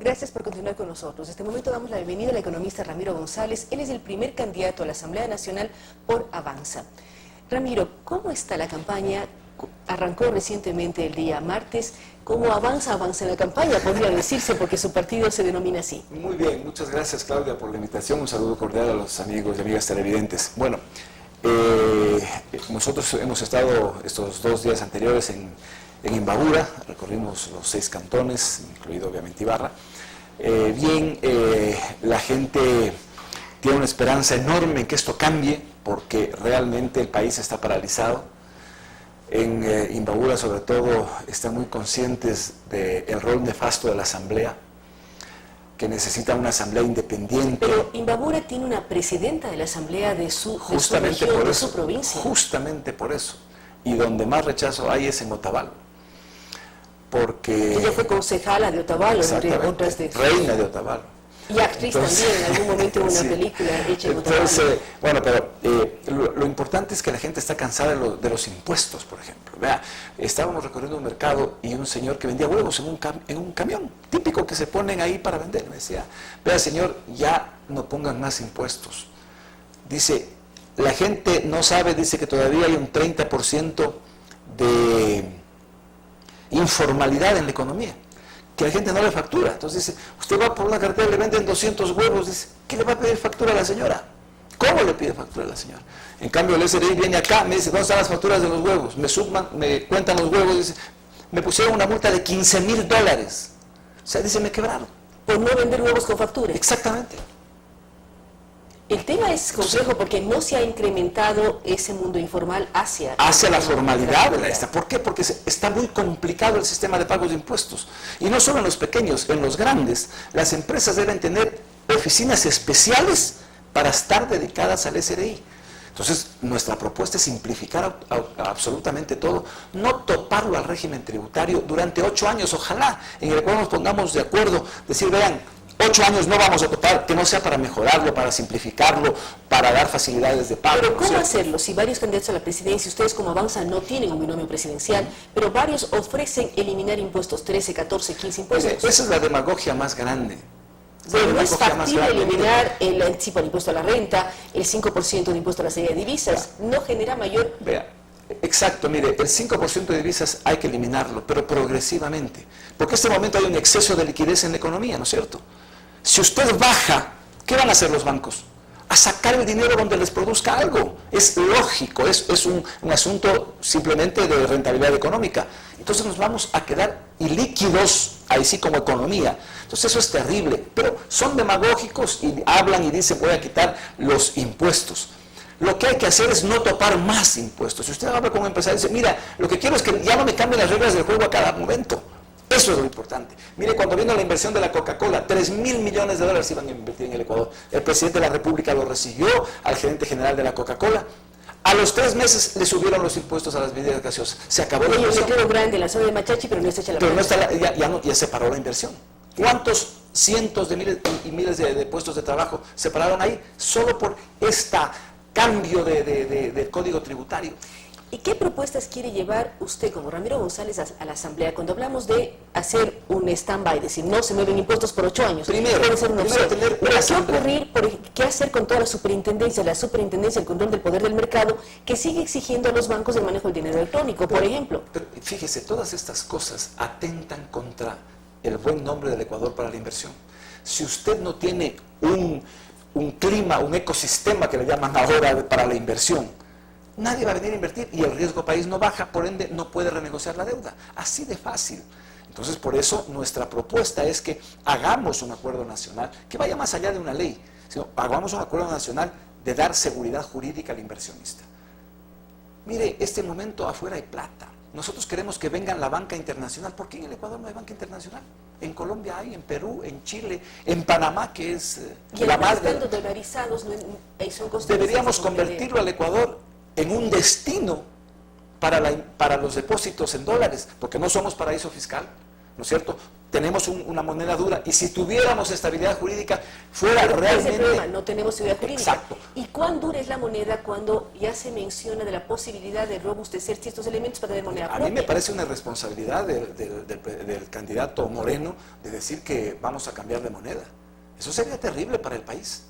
S3: Gracias por continuar con nosotros. En este momento damos la bienvenida al economista Ramiro González. Él es el primer candidato a la Asamblea Nacional por Avanza. Ramiro, ¿cómo está la campaña? Arrancó recientemente el día martes. ¿Cómo avanza en la campaña? Podría decirse, porque su partido se denomina así.
S10: Muy bien, muchas gracias, Claudia, por la invitación. Un saludo cordial a los amigos y amigas televidentes. Bueno, nosotros hemos estado estos 2 días anteriores en Imbabura, recorrimos los 6 cantones, incluido obviamente Ibarra. La gente tiene una esperanza enorme en que esto cambie, porque realmente el país está paralizado. En Imbabura, sobre todo, están muy conscientes del rol nefasto de la Asamblea, que necesita una Asamblea independiente.
S3: Pero Imbabura tiene una presidenta de la Asamblea de su región, de su provincia.
S10: Justamente por eso. Y donde más rechazo hay es en Otavalo. Porque...
S3: Ella fue concejala de Otavalo, entre otras de...
S10: reina de Otavalo.
S3: Y actriz también, en algún momento en una película hecha en Otavalo.
S10: Bueno, pero lo importante es que la gente está cansada de los impuestos, por ejemplo. Vea, estábamos recorriendo un mercado y un señor que vendía huevos en un camión, típico que se ponen ahí para vender. Me decía, vea señor, ya no pongan más impuestos. Dice, la gente no sabe, dice que todavía hay un 30% de informalidad en la economía, que la gente no le factura. Entonces dice, usted va por una cartera y le venden 200 huevos, dice, ¿qué le va a pedir factura a la señora? ¿Cómo le pide factura a la señora? En cambio el SRI viene acá, me dice, ¿dónde están las facturas de los huevos? Me cuentan los huevos, dice, me pusieron una multa de $15,000. O sea, dice, me quebraron.
S3: Por no vender huevos con factura.
S10: Exactamente.
S3: El tema es complejo porque no se ha incrementado ese mundo informal hacia
S10: la formalidad de la esta. ¿Por qué? Porque está muy complicado el sistema de pagos de impuestos. Y no solo en los pequeños, en los grandes. Las empresas deben tener oficinas especiales para estar dedicadas al SRI. Entonces, nuestra propuesta es simplificar absolutamente todo, no toparlo al régimen tributario durante 8 años. Ojalá en el cual nos pongamos de acuerdo, decir, vean, 8 años no vamos a topar, que no sea para mejorarlo, para simplificarlo, para dar facilidades de pago.
S3: Pero ¿cómo hacerlo? Si varios candidatos a la presidencia, ustedes como Avanza no tienen un binomio presidencial, pero varios ofrecen eliminar impuestos, 13, 14, 15 impuestos.
S10: Esa es la demagogia más grande.
S3: Pero no es factible eliminar el anticipo al impuesto a la renta, el 5% de impuesto a la salida de divisas, no genera mayor...
S10: Exacto, mire, el 5% de divisas hay que eliminarlo, pero progresivamente, porque en este momento hay un exceso de liquidez en la economía, ¿no es cierto? Si usted baja, ¿qué van a hacer los bancos? A sacar el dinero donde les produzca algo. Es lógico, es un asunto simplemente de rentabilidad económica. Entonces nos vamos a quedar ilíquidos, ahí sí como economía. Entonces eso es terrible, pero son demagógicos y hablan y dicen voy a quitar los impuestos. Lo que hay que hacer es no topar más impuestos. Si usted habla con un empresario y dice, mira, lo que quiero es que ya no me cambien las reglas del juego a cada momento. Eso es lo importante. Mire, cuando vino la inversión de la Coca-Cola, 3.000 millones de dólares iban a invertir en el Ecuador. El presidente de la República lo recibió al gerente general de la Coca-Cola. A los 3 meses le subieron los impuestos a las bebidas gaseosas. Se acabó la inversión.
S3: Se quedó grande la zona de Machachi, pero no está hecha la
S10: pero no está ya se paró la inversión. ¿Cuántos cientos de miles y miles de puestos de trabajo se pararon ahí solo por este cambio del código tributario?
S3: ¿Y qué propuestas quiere llevar usted como Ramiro González a la Asamblea cuando hablamos de hacer un stand-by, es decir, no se mueven impuestos por 8 años?
S10: Puede ser una opción.
S3: ¿Qué hacer con toda la superintendencia del control del poder del mercado que sigue exigiendo a los bancos el manejo del dinero electrónico, por ejemplo?
S10: Pero fíjese, todas estas cosas atentan contra el buen nombre del Ecuador para la inversión. Si usted no tiene un clima, un ecosistema que le llaman ahora para la inversión, nadie va a venir a invertir y el riesgo país no baja, por ende no puede renegociar la deuda. Así de fácil. Entonces, por eso nuestra propuesta es que hagamos un acuerdo nacional que vaya más allá de una ley, sino hagamos un acuerdo nacional de dar seguridad jurídica al inversionista. Mire, este momento afuera hay plata. Nosotros queremos que venga la banca internacional. ¿Por qué en el Ecuador no hay banca internacional? En Colombia hay, en Perú, en Chile, en Panamá, que es la más...
S3: Estando dolarizados, son costos.
S10: Deberíamos convertirlo al Ecuador en un destino para los depósitos en dólares, porque no somos paraíso fiscal, ¿no es cierto? Tenemos una moneda dura y si tuviéramos estabilidad jurídica fuera realmente...
S3: Ese problema, no tenemos estabilidad jurídica.
S10: Exacto.
S3: ¿Y cuán dura es la moneda cuando ya se menciona de la posibilidad de robustecer ciertos elementos para tener moneda propia?
S10: A mí me parece una responsabilidad del candidato Moreno de decir que vamos a cambiar de moneda. Eso sería terrible para el país.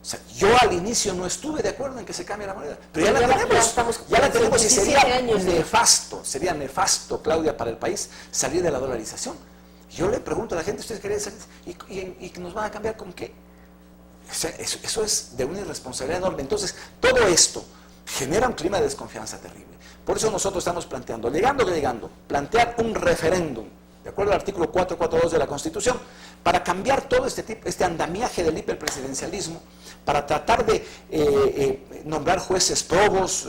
S10: O sea, yo al inicio no estuve de acuerdo en que se cambie la moneda, pero ya la tenemos y sería nefasto, Claudia, para el país salir de la dolarización. Yo le pregunto a la gente, ¿ustedes querían salir? ¿Y que nos van a cambiar con qué? O sea, eso es de una irresponsabilidad enorme. Entonces, todo esto genera un clima de desconfianza terrible. Por eso nosotros estamos planteando, plantear un referéndum, de acuerdo al artículo 442 de la Constitución, para cambiar todo este andamiaje del hiperpresidencialismo, para tratar de nombrar jueces probos,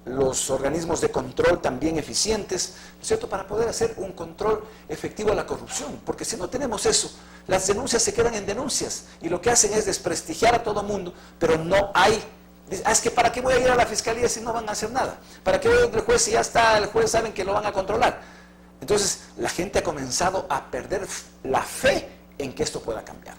S10: los organismos de control también eficientes, ¿no es cierto?, para poder hacer un control efectivo a la corrupción, porque si no tenemos eso, las denuncias se quedan en denuncias, y lo que hacen es desprestigiar a todo mundo, pero no hay... es que ¿para qué voy a ir a la fiscalía si no van a hacer nada? ¿Para qué voy a ir al juez si ya está, el juez saben que lo van a controlar? Entonces, la gente ha comenzado a perder la fe en que esto pueda cambiar.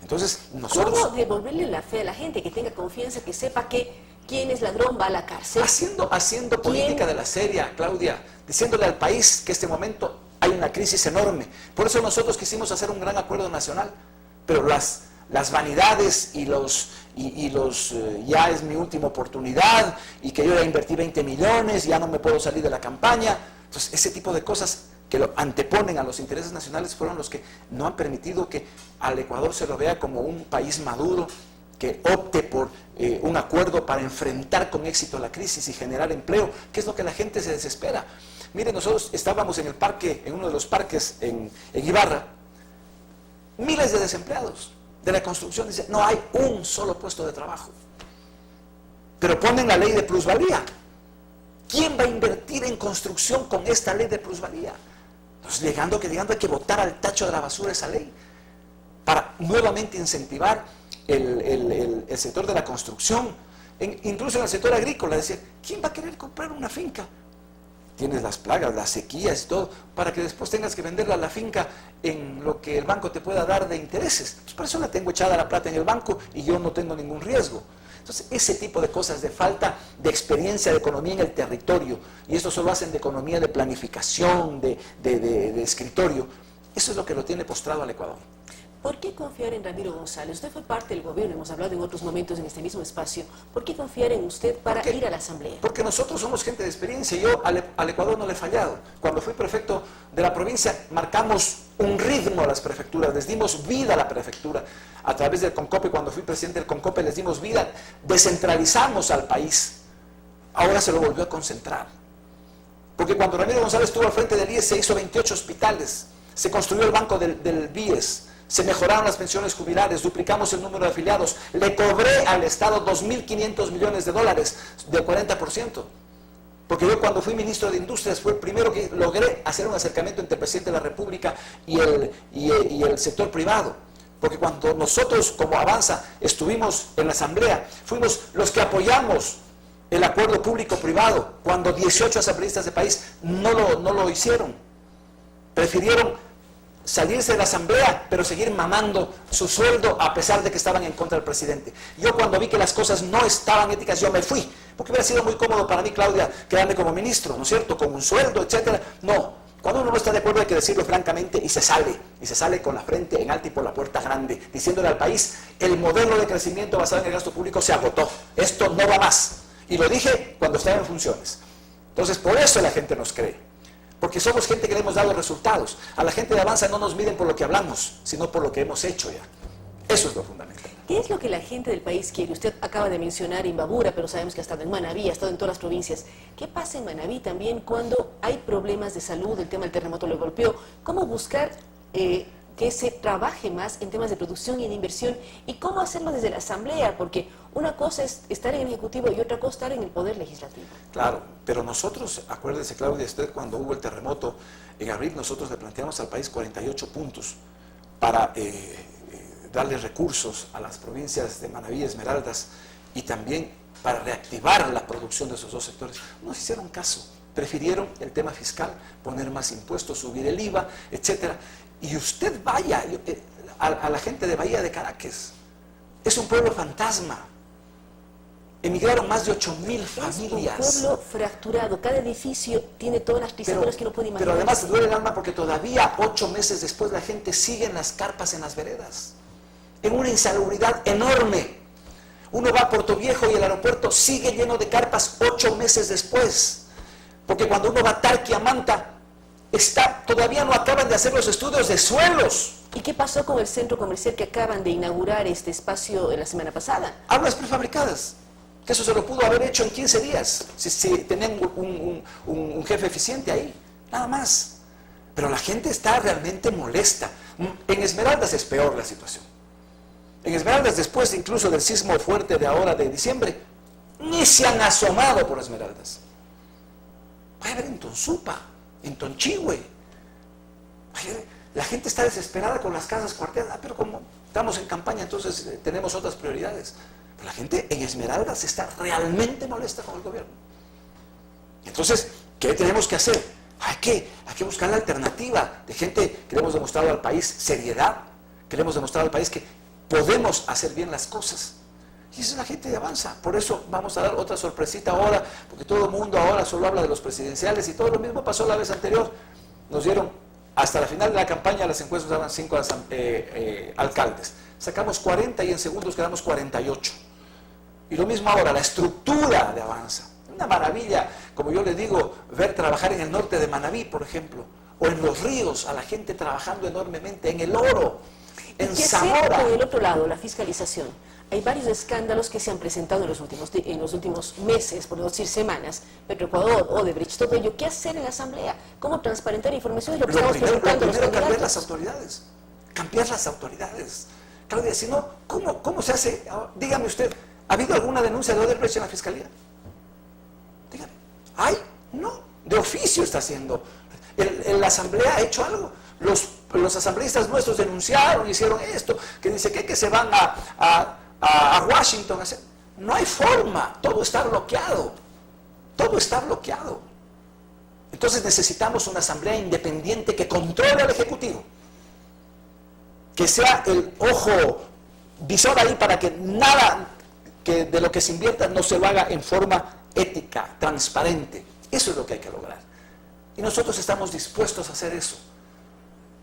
S10: Entonces, nosotros...
S3: ¿Cómo devolverle la fe a la gente, que tenga confianza, que sepa que quien es ladrón va a la cárcel?
S10: Haciendo política de la seria, Claudia, diciéndole al país que en este momento hay una crisis enorme. Por eso nosotros quisimos hacer un gran acuerdo nacional, pero las vanidades y ya es mi última oportunidad, y que yo ya invertí 20 millones, ya no me puedo salir de la campaña. Entonces, ese tipo de cosas que lo anteponen a los intereses nacionales fueron los que no han permitido que al Ecuador se lo vea como un país maduro, que opte por un acuerdo para enfrentar con éxito la crisis y generar empleo, que es lo que la gente se desespera. Miren, nosotros estábamos en uno de los parques en Ibarra, miles de desempleados. de la construcción dice, no hay un solo puesto de trabajo. Pero ponen la ley de plusvalía. ¿Quién va a invertir en construcción con esta ley de plusvalía? Entonces, llegando hay que botar al tacho de la basura esa ley para nuevamente incentivar el sector de la construcción, incluso en el sector agrícola. Decir, ¿quién va a querer comprar una finca? Tienes las plagas, las sequías y todo, para que después tengas que venderla la finca en lo que el banco te pueda dar de intereses. Pues por eso la tengo echada la plata en el banco y yo no tengo ningún riesgo. Entonces, ese tipo de cosas de falta de experiencia de economía en el territorio, y esto solo hacen de economía de planificación, de escritorio, eso es lo que lo tiene postrado al Ecuador.
S3: ¿Por qué confiar en Ramiro González? Usted fue parte del gobierno, hemos hablado en otros momentos en este mismo espacio. ¿Por qué confiar en usted para ir a la Asamblea? Porque
S10: nosotros somos gente de experiencia. Yo al Ecuador no le he fallado. Cuando fui prefecto de la provincia, marcamos un ritmo a las prefecturas, les dimos vida a la prefectura. A través del CONCOPE, cuando fui presidente del CONCOPE, les dimos vida, descentralizamos al país. Ahora se lo volvió a concentrar. Porque cuando Ramiro González estuvo al frente del IES, se hizo 28 hospitales, se construyó el banco del BIES, se mejoraron las pensiones jubilares, duplicamos el número de afiliados, le cobré al Estado 2.500 millones de dólares, del 40%. Porque yo cuando fui ministro de Industrias fue el primero que logré hacer un acercamiento entre el presidente de la República y el sector privado. Porque cuando nosotros como Avanza estuvimos en la Asamblea, fuimos los que apoyamos el acuerdo público-privado, cuando 18 asambleístas del país no lo hicieron. Prefirieron salirse de la Asamblea, pero seguir mamando su sueldo a pesar de que estaban en contra del presidente. Yo cuando vi que las cosas no estaban éticas, yo me fui, porque hubiera sido muy cómodo para mí, Claudia, quedarme como ministro, ¿no es cierto?, con un sueldo, etcétera. No, cuando uno no está de acuerdo hay que decirlo francamente y se sale con la frente en alto y por la puerta grande, diciéndole al país, el modelo de crecimiento basado en el gasto público se agotó, esto no va más. Y lo dije cuando estaba en funciones. Entonces, por eso la gente nos cree. Porque somos gente que le hemos dado resultados. A la gente de Avanza no nos miden por lo que hablamos, sino por lo que hemos hecho ya. Eso es lo fundamental.
S3: ¿Qué es lo que la gente del país quiere? Usted acaba de mencionar Imbabura, pero sabemos que ha estado en Manabí, ha estado en todas las provincias. ¿Qué pasa en Manabí también cuando hay problemas de salud? El tema del terremoto lo golpeó. ¿Cómo buscar que se trabaje más en temas de producción y en inversión? ¿Y cómo hacerlo desde la Asamblea? Porque una cosa es estar en el Ejecutivo y otra cosa estar en el Poder Legislativo.
S10: Claro, pero nosotros, acuérdese, Claudia, usted cuando hubo el terremoto en abril, nosotros le planteamos al país 48 puntos para darle recursos a las provincias de Manabí y Esmeraldas y también para reactivar la producción de esos dos sectores. No se hicieron caso, prefirieron el tema fiscal, poner más impuestos, subir el IVA, etcétera. Y usted vaya a la gente de Bahía de Caracas, es un pueblo fantasma. Emigraron más de 8.000 familias.
S3: Es un pueblo fracturado, cada edificio tiene todas las pisaduras que uno puede imaginar.
S10: Pero además duele el alma porque todavía 8 meses después la gente sigue en las carpas, en las veredas, en una insalubridad enorme. Uno va a Puerto Viejo y el aeropuerto sigue lleno de carpas 8 meses después. Porque cuando uno va a Tarqui, a Manta, todavía no acaban de hacer los estudios de suelos.
S3: ¿Y qué pasó con el centro comercial que acaban de inaugurar este espacio la semana pasada?
S10: Aulas prefabricadas, que eso se lo pudo haber hecho en 15 días, si tenían un jefe eficiente ahí, nada más. Pero la gente está realmente molesta. En Esmeraldas es peor la situación. En Esmeraldas, después incluso del sismo fuerte de ahora de diciembre, ni se han asomado por Esmeraldas. Vaya a ver en Tonsupa, en Tonchihue. La gente está desesperada con las casas cuarteadas, pero como estamos en campaña, entonces tenemos otras prioridades. Pero la gente en Esmeraldas está realmente molesta con el gobierno. Entonces, ¿qué tenemos que hacer? Hay que buscar la alternativa de gente que le hemos demostrado al país seriedad, que le hemos demostrado al país que podemos hacer bien las cosas. Y esa es la gente de Avanza. Por eso vamos a dar otra sorpresita ahora, porque todo el mundo ahora solo habla de los presidenciales y todo lo mismo pasó la vez anterior. Nos dieron, hasta la final de la campaña, las encuestas daban 5 alcaldes. Sacamos 40 y en segundos quedamos 48. Y lo mismo ahora, la estructura de Avanza. Una maravilla, como yo le digo, ver trabajar en el norte de Manabí, por ejemplo, o en los ríos, a la gente trabajando enormemente, en el oro, en Zamora.
S3: ¿Qué hacer con el otro lado, la fiscalización? Hay varios escándalos que se han presentado en los últimos meses, por no decir semanas, Petroecuador, Odebrecht, todo ello. ¿Qué hacer en la Asamblea? ¿Cómo transparentar información? Es lo que estamos preguntando a los candidatos.
S10: Cambiar las autoridades. Claudia, si no, ¿cómo se hace? Dígame usted, ¿ha habido alguna denuncia de Odebrecht en la Fiscalía? Dígame. ¿Hay? No, de oficio está haciendo. ¿La Asamblea ha hecho algo? Los asambleístas nuestros denunciaron, hicieron esto, que dice que se van a Washington a hacer. No hay forma, todo está bloqueado. Todo está bloqueado. Entonces necesitamos una asamblea independiente que controle al Ejecutivo, que sea el ojo visor ahí para que nada de lo que se invierta no se lo haga en forma ética, transparente. Eso es lo que hay que lograr. Y nosotros estamos dispuestos a hacer eso.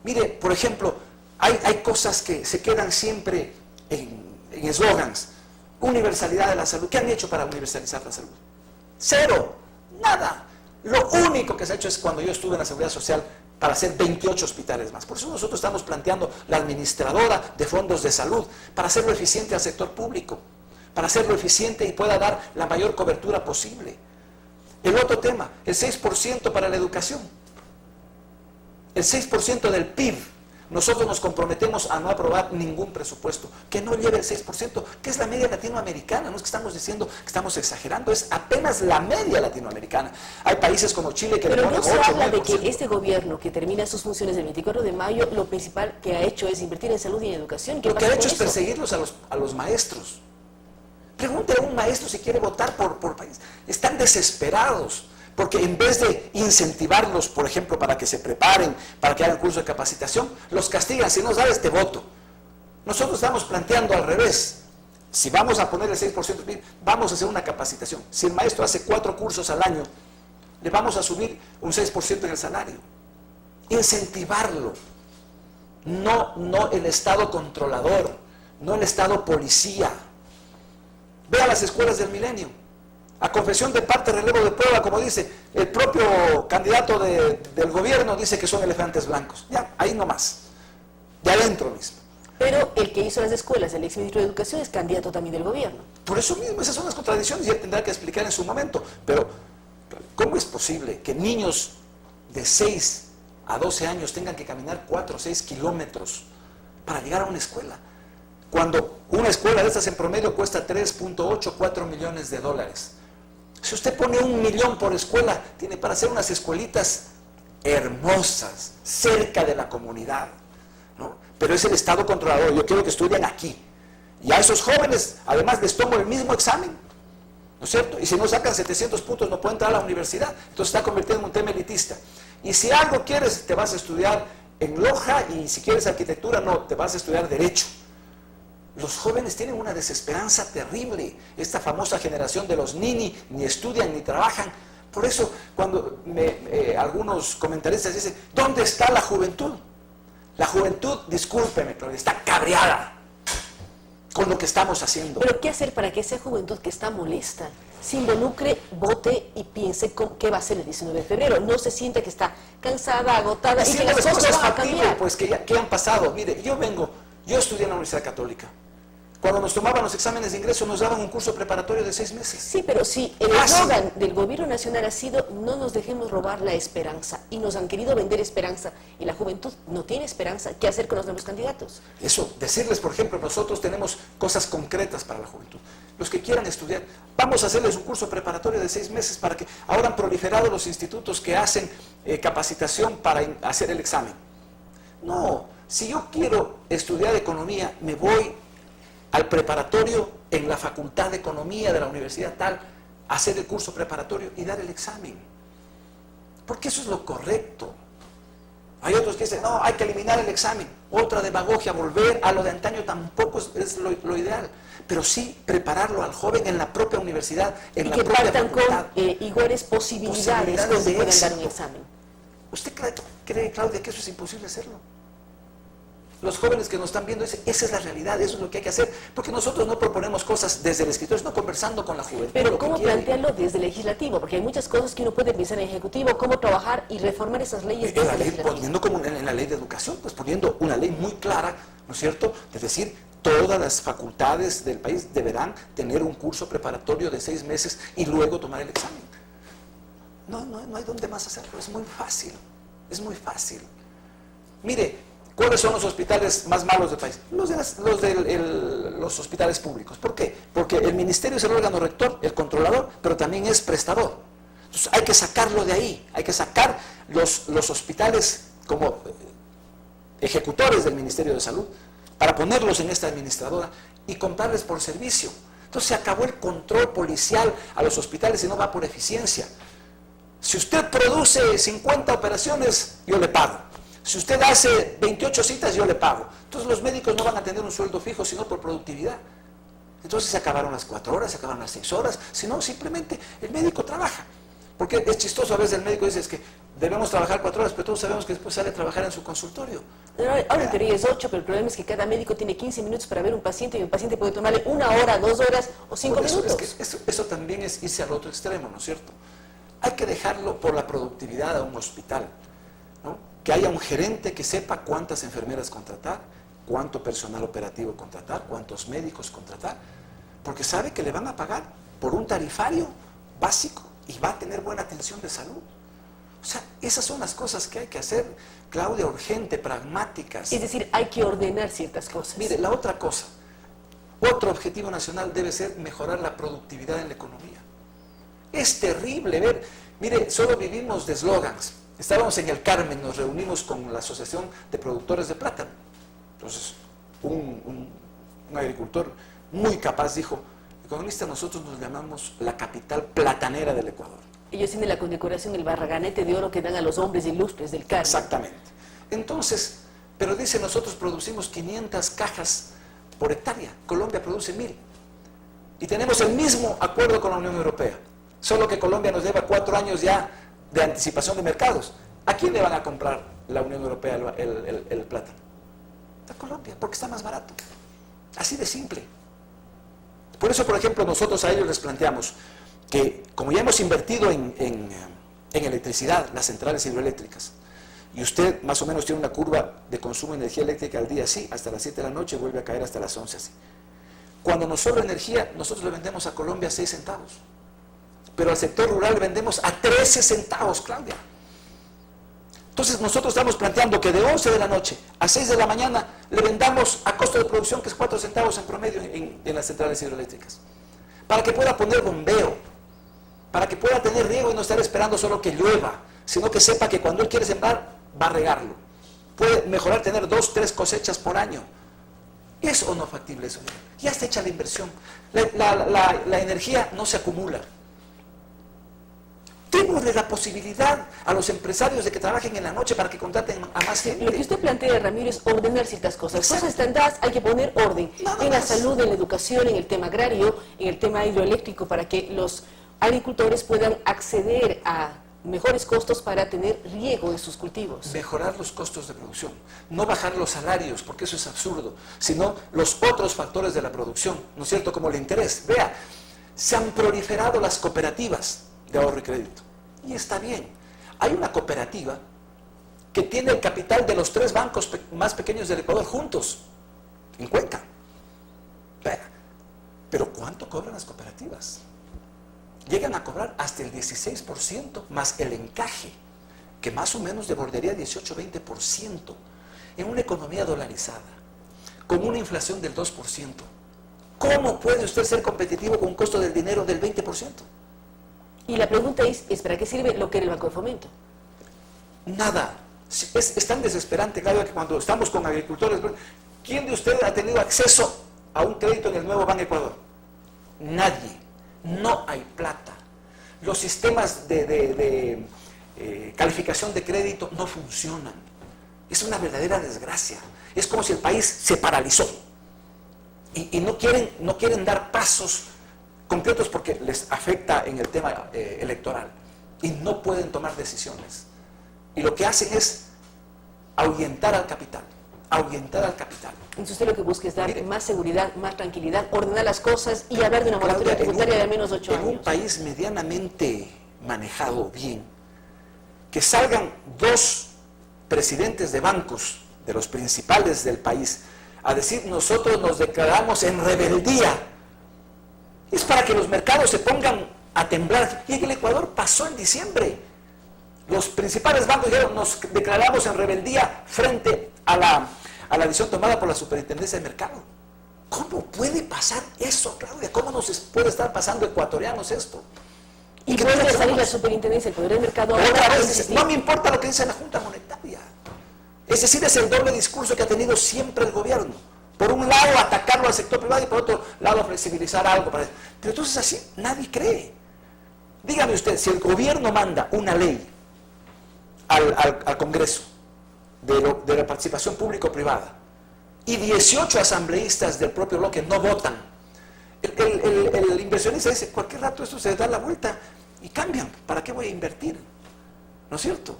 S10: Mire, por ejemplo, hay cosas que se quedan siempre en eslogans. Universalidad de la salud. ¿Qué han hecho para universalizar la salud? Cero, nada. Lo único que se ha hecho es cuando yo estuve en la Seguridad Social para hacer 28 hospitales más. Por eso nosotros estamos planteando la administradora de fondos de salud para hacerlo eficiente al sector público, para hacerlo eficiente y pueda dar la mayor cobertura posible. El otro tema, el 6% para la educación. El 6% del PIB. Nosotros nos comprometemos a no aprobar ningún presupuesto que no lleve el 6%, que es la media latinoamericana. No es que estamos diciendo que estamos exagerando, es apenas la media latinoamericana. Hay países como Chile que le ponen 8%.
S3: Pero no se habla de que este gobierno que termina sus funciones el 24 de mayo, lo principal que ha hecho es invertir en salud y en educación.
S10: Lo que ha hecho es perseguirlos a los maestros. Pregúntele a un maestro si quiere votar por país. Están desesperados. Porque en vez de incentivarlos, por ejemplo, para que se preparen, para que hagan curso de capacitación, los castigan. Si no sabes, te voto. Nosotros estamos planteando al revés. Si vamos a poner el 6%, vamos a hacer una capacitación. Si el maestro hace 4 cursos al año, le vamos a subir un 6% en el salario. Incentivarlo. No el Estado controlador, no el Estado policía. Ve a las escuelas del milenio. A confesión de parte, relevo de prueba, como dice el propio candidato del gobierno, dice que son elefantes blancos. Ya, ahí nomás, de adentro mismo.
S3: Pero el que hizo las escuelas, el exministro de Educación, es candidato también del gobierno.
S10: Por eso mismo, esas son las contradicciones y él tendrá que explicar en su momento. Pero, ¿cómo es posible que niños de 6 a 12 años tengan que caminar 4 o 6 kilómetros para llegar a una escuela? Cuando una escuela de estas en promedio cuesta 3.8, 4 millones de dólares. Si usted pone 1 millón por escuela, tiene para hacer unas escuelitas hermosas, cerca de la comunidad, ¿no? Pero es el Estado controlador. Yo quiero que estudien aquí. Y a esos jóvenes, además, les tomo el mismo examen, ¿no es cierto? Y si no sacan 700 puntos, no pueden entrar a la universidad. Entonces está convertido en un tema elitista. Y si algo quieres, te vas a estudiar en Loja, y si quieres arquitectura, no, te vas a estudiar Derecho. Los jóvenes tienen una desesperanza terrible, esta famosa generación de los ni estudian ni trabajan. Por eso cuando algunos comentaristas dicen, ¿dónde está la juventud? La juventud, discúlpeme, pero está cabreada con lo que estamos haciendo.
S3: Pero ¿qué hacer para que esa juventud que está molesta se involucre, vote y piense qué va a hacer el 19 de febrero? No se sienta que está cansada, agotada y que las cosas van a cambiar.
S10: Pues que han pasado. Mire, yo estudié en la Universidad Católica. Cuando nos tomaban los exámenes de ingreso nos daban un curso preparatorio de 6 meses.
S3: Sí, pero si el eslogan del gobierno nacional ha sido no nos dejemos robar la esperanza, y nos han querido vender esperanza, y la juventud no tiene esperanza, ¿qué hacer con los nuevos candidatos?
S10: Eso, decirles, por ejemplo, nosotros tenemos cosas concretas para la juventud. Los que quieran estudiar, vamos a hacerles un curso preparatorio de 6 meses para que ahora han proliferado los institutos que hacen capacitación para hacer el examen. No, si yo quiero estudiar economía, me voy al preparatorio en la Facultad de Economía de la Universidad tal, hacer el curso preparatorio y dar el examen. Porque eso es lo correcto. Hay otros que dicen, no, hay que eliminar el examen. Otra demagogia, volver a lo de antaño tampoco es lo ideal. Pero sí prepararlo al joven en la propia universidad, en la propia facultad.
S3: Y que partan con iguales posibilidades donde puedan dar un examen.
S10: ¿Usted cree, Claudia, que eso es imposible hacerlo? Los jóvenes que nos están viendo dicen, esa es la realidad, eso es lo que hay que hacer, porque nosotros no proponemos cosas desde el escritorio, sino conversando con la juventud.
S3: Pero ¿cómo plantearlo desde el legislativo? Porque hay muchas cosas que uno puede pensar en el ejecutivo, cómo trabajar y reformar esas leyes desde el legislativo.
S10: Poniendo como en la ley de educación, pues poniendo una ley muy clara, ¿no es cierto? Es decir, todas las facultades del país deberán tener un curso preparatorio de 6 meses y luego tomar el examen. No hay dónde más hacerlo, es muy fácil, es muy fácil. Mire, ¿Cuáles son los hospitales más malos del país? Los hospitales públicos. ¿Por qué? Porque el ministerio es el órgano rector, el controlador, pero también es prestador. Entonces hay que sacarlo de ahí, hay que sacar los hospitales como ejecutores del Ministerio de Salud para ponerlos en esta administradora y comprarles por servicio. Entonces se acabó el control policial a los hospitales y no va por eficiencia. Si usted produce 50 operaciones, yo le pago. Si usted hace 28 citas, yo le pago. Entonces los médicos no van a tener un sueldo fijo, sino por productividad. Entonces se acabaron las 4 horas, se acabaron las 6 horas, sino simplemente el médico trabaja. Porque es chistoso, a veces el médico dice es que debemos trabajar 4 horas, pero todos sabemos que después sale a trabajar en su consultorio.
S3: Ahora en teoría es 8, pero el problema es que cada médico tiene 15 minutos para ver un paciente y un paciente puede tomarle 1 hora, 2 horas o 5 minutos.
S10: Es que eso también es irse al otro extremo, ¿no es cierto? Hay que dejarlo por la productividad a un hospital, ¿no? Que haya un gerente que sepa cuántas enfermeras contratar, cuánto personal operativo contratar, cuántos médicos contratar, porque sabe que le van a pagar por un tarifario básico y va a tener buena atención de salud. O sea, esas son las cosas que hay que hacer, Claudia, urgente, pragmáticas.
S3: Es decir, hay que ordenar ciertas cosas.
S10: Mire, la otra cosa, otro objetivo nacional debe ser mejorar la productividad en la economía. Es terrible ver, mire, solo vivimos de eslogans. Estábamos en el Carmen, nos reunimos con la Asociación de Productores de Plátano. Entonces, un agricultor muy capaz dijo, economista, nosotros nos llamamos la capital platanera del Ecuador.
S3: Ellos tienen la condecoración, el barraganete de oro que dan a los hombres ilustres del Carmen.
S10: Exactamente. Entonces, pero dice, nosotros producimos 500 cajas por hectárea, Colombia produce 1000. Y tenemos el mismo acuerdo con la Unión Europea, solo que Colombia nos lleva 4 años ya de anticipación de mercados. ¿A quién le van a comprar la Unión Europea el plátano? A Colombia, porque está más barato. Así de simple. Por eso, por ejemplo, nosotros a ellos les planteamos que, como ya hemos invertido en electricidad, las centrales hidroeléctricas, y usted más o menos tiene una curva de consumo de energía eléctrica al día así, hasta las 7 de la noche, vuelve a caer hasta las 11 así. Cuando nos sobra energía, nosotros le vendemos a Colombia 6 centavos. Pero al sector rural le vendemos a 13 centavos, Claudia. Entonces nosotros estamos planteando que de 11 de la noche a 6 de la mañana le vendamos a costo de producción, que es 4 centavos en promedio en las centrales hidroeléctricas. Para que pueda poner bombeo, para que pueda tener riego y no estar esperando solo que llueva, sino que sepa que cuando él quiere sembrar, va a regarlo. Puede mejorar tener 2, 3 cosechas por año. ¿Es o no factible eso? Ya está hecha la inversión. La energía no se acumula. Démosle la posibilidad a los empresarios de que trabajen en la noche para que contraten a más gente.
S3: Lo que usted plantea, Ramiro, es ordenar ciertas cosas. Exacto. Cosas están dadas, hay que poner orden. En la salud, en la educación, en el tema agrario, en el tema hidroeléctrico, para que los agricultores puedan acceder a mejores costos para tener riego de sus cultivos.
S10: Mejorar los costos de producción, no bajar los salarios, porque eso es absurdo, sino los otros factores de la producción, ¿no es cierto? Como el interés. Vea, se han proliferado las cooperativas de ahorro y crédito. Y está bien. Hay una cooperativa que tiene el capital de los 3 bancos más pequeños del Ecuador juntos, en Cuenca. Pero ¿cuánto cobran las cooperativas? Llegan a cobrar hasta el 16% más el encaje, que más o menos debordaría 18-20%, en una economía dolarizada, con una inflación del 2%. ¿Cómo puede usted ser competitivo con un costo del dinero del 20%?
S3: Y la pregunta es ¿para qué sirve lo que era el Banco de Fomento?
S10: Nada. Es tan desesperante, claro, que cuando estamos con agricultores, ¿quién de ustedes ha tenido acceso a un crédito en el nuevo Ban Ecuador? Nadie. No hay plata. Los sistemas de calificación de crédito no funcionan. Es una verdadera desgracia. Es como si el país se paralizó. Y no quieren dar pasos completos porque les afecta en el tema electoral. Y no pueden tomar decisiones. Y lo que hacen es ahuyentar al capital. Ahuyentar al capital.
S3: Entonces usted lo que busca es dar más seguridad, más tranquilidad, ordenar las cosas y hablar de una moratoria tributaria de al menos 8 años.
S10: En un país medianamente manejado bien, que salgan 2 presidentes de bancos, de los principales del país, a decir nosotros nos declaramos en rebeldía, es para que los mercados se pongan a temblar. Y en el Ecuador pasó en diciembre. Los principales bancos dijeron, nos declaramos en rebeldía frente a la decisión tomada por la Superintendencia de Mercado. ¿Cómo puede pasar eso, Claudia? ¿Cómo nos puede estar pasando ecuatorianos esto?
S3: Y vuelve a salir la Superintendencia del Poder del Mercado.
S10: Otra vez dice, no me importa lo que dice la Junta Monetaria. Es decir, es el doble discurso que ha tenido siempre el gobierno. Por un lado, atacarlo al sector privado y por otro lado, flexibilizar algo. Pero entonces así nadie cree. Dígame usted, si el gobierno manda una ley al Congreso de la participación público-privada y 18 asambleístas del propio bloque no votan, el inversionista dice, cualquier rato esto se da la vuelta y cambian. ¿Para qué voy a invertir? ¿No es cierto?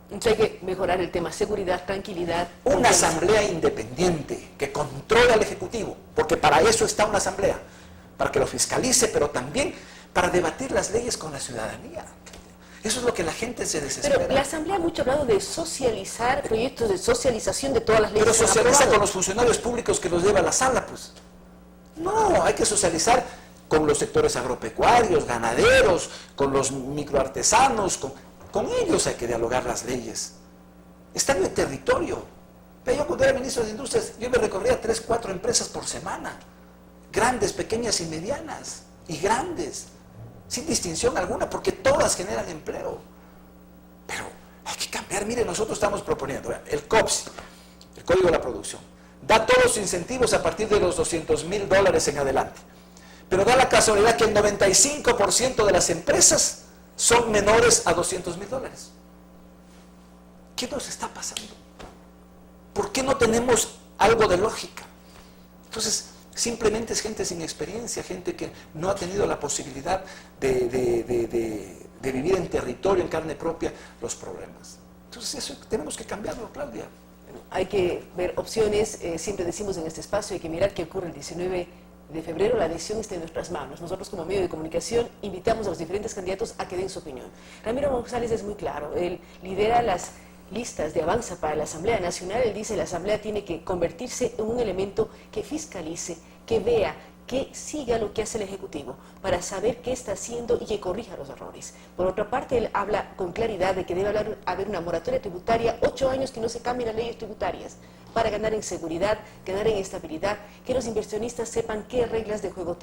S3: Entonces hay que mejorar el tema seguridad, tranquilidad.
S10: Una asamblea independiente que controle al Ejecutivo, porque para eso está una asamblea, para que lo fiscalice, pero también para debatir las leyes con la ciudadanía. Eso es lo que la gente se desespera.
S3: Pero la Asamblea ha mucho hablado de socializar, proyectos de socialización de todas las leyes.
S10: Pero socializa con los funcionarios públicos que los lleva a la sala, pues. No, hay que socializar con los sectores agropecuarios, ganaderos, con los microartesanos, con ellos hay que dialogar las leyes. Está en el territorio. Yo cuando era ministro de Industrias, yo me recorría 3, 4 empresas por semana. Grandes, pequeñas y medianas. Y grandes. Sin distinción alguna, porque todas generan empleo. Pero hay que cambiar. Mire, nosotros estamos proponiendo, vean, el COPSI, el Código de la Producción, da todos los incentivos a partir de los $200,000 en adelante. Pero da la casualidad que el 95% de las empresas son menores a $200,000. ¿Qué nos está pasando? ¿Por qué no tenemos algo de lógica? Entonces, simplemente es gente sin experiencia, gente que no ha tenido la posibilidad de vivir en territorio, en carne propia, los problemas. Entonces, eso tenemos que cambiarlo, Claudia.
S3: Hay que ver opciones, siempre decimos en este espacio, hay que mirar qué ocurre el 19 de febrero, la decisión está en nuestras manos. Nosotros como medio de comunicación invitamos a los diferentes candidatos a que den su opinión. Ramiro González es muy claro, él lidera las listas de avanza para la Asamblea Nacional. Él dice que la Asamblea tiene que convertirse en un elemento que fiscalice, que vea, que siga lo que hace el Ejecutivo para saber qué está haciendo y que corrija los errores. Por otra parte, él habla con claridad de que debe haber una moratoria tributaria, 8 años que no se cambien las leyes tributarias, para ganar en seguridad, ganar en estabilidad, que los inversionistas sepan qué reglas de juego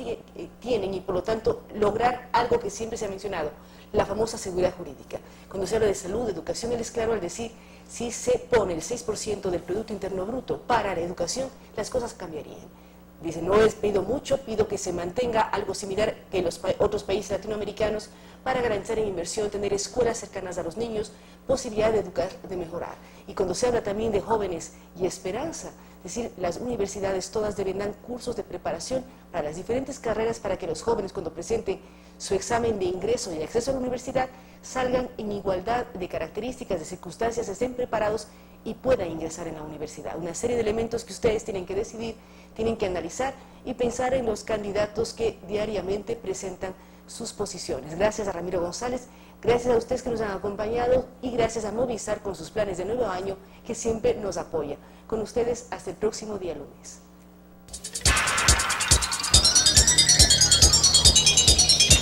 S3: tienen y por lo tanto lograr algo que siempre se ha mencionado, la famosa seguridad jurídica. Cuando se habla de salud, de educación, él es claro al decir, si se pone el 6% del Producto Interno Bruto para la educación, las cosas cambiarían. Dice, no les pido mucho, pido que se mantenga algo similar que en los otros países latinoamericanos para garantizar en inversión, tener escuelas cercanas a los niños, posibilidad de educar, de mejorar. Y cuando se habla también de jóvenes y esperanza, es decir, las universidades todas deben dar cursos de preparación para las diferentes carreras para que los jóvenes cuando presenten su examen de ingreso y acceso a la universidad salgan en igualdad de características, de circunstancias, estén preparados y puedan ingresar en la universidad. Una serie de elementos que ustedes tienen que decidir, tienen que analizar y pensar en los candidatos que diariamente presentan sus posiciones. Gracias a Ramiro González, gracias a ustedes que nos han acompañado y gracias a Movistar con sus planes de nuevo año que siempre nos apoya. Con ustedes hasta el próximo día lunes.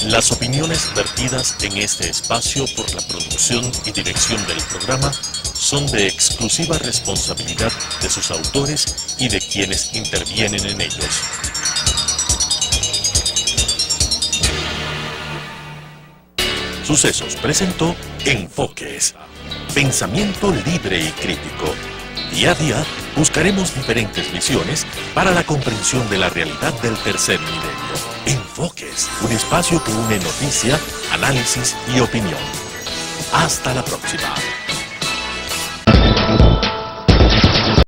S2: Las opiniones vertidas en este espacio por la producción y dirección del programa son de exclusiva responsabilidad de sus autores y de quienes intervienen en ellos. Sucesos presentó Enfoques. Pensamiento libre y crítico. Día a día buscaremos diferentes visiones para la comprensión de la realidad del tercer milenio. Enfoques, un espacio que une noticia, análisis y opinión. Hasta la próxima.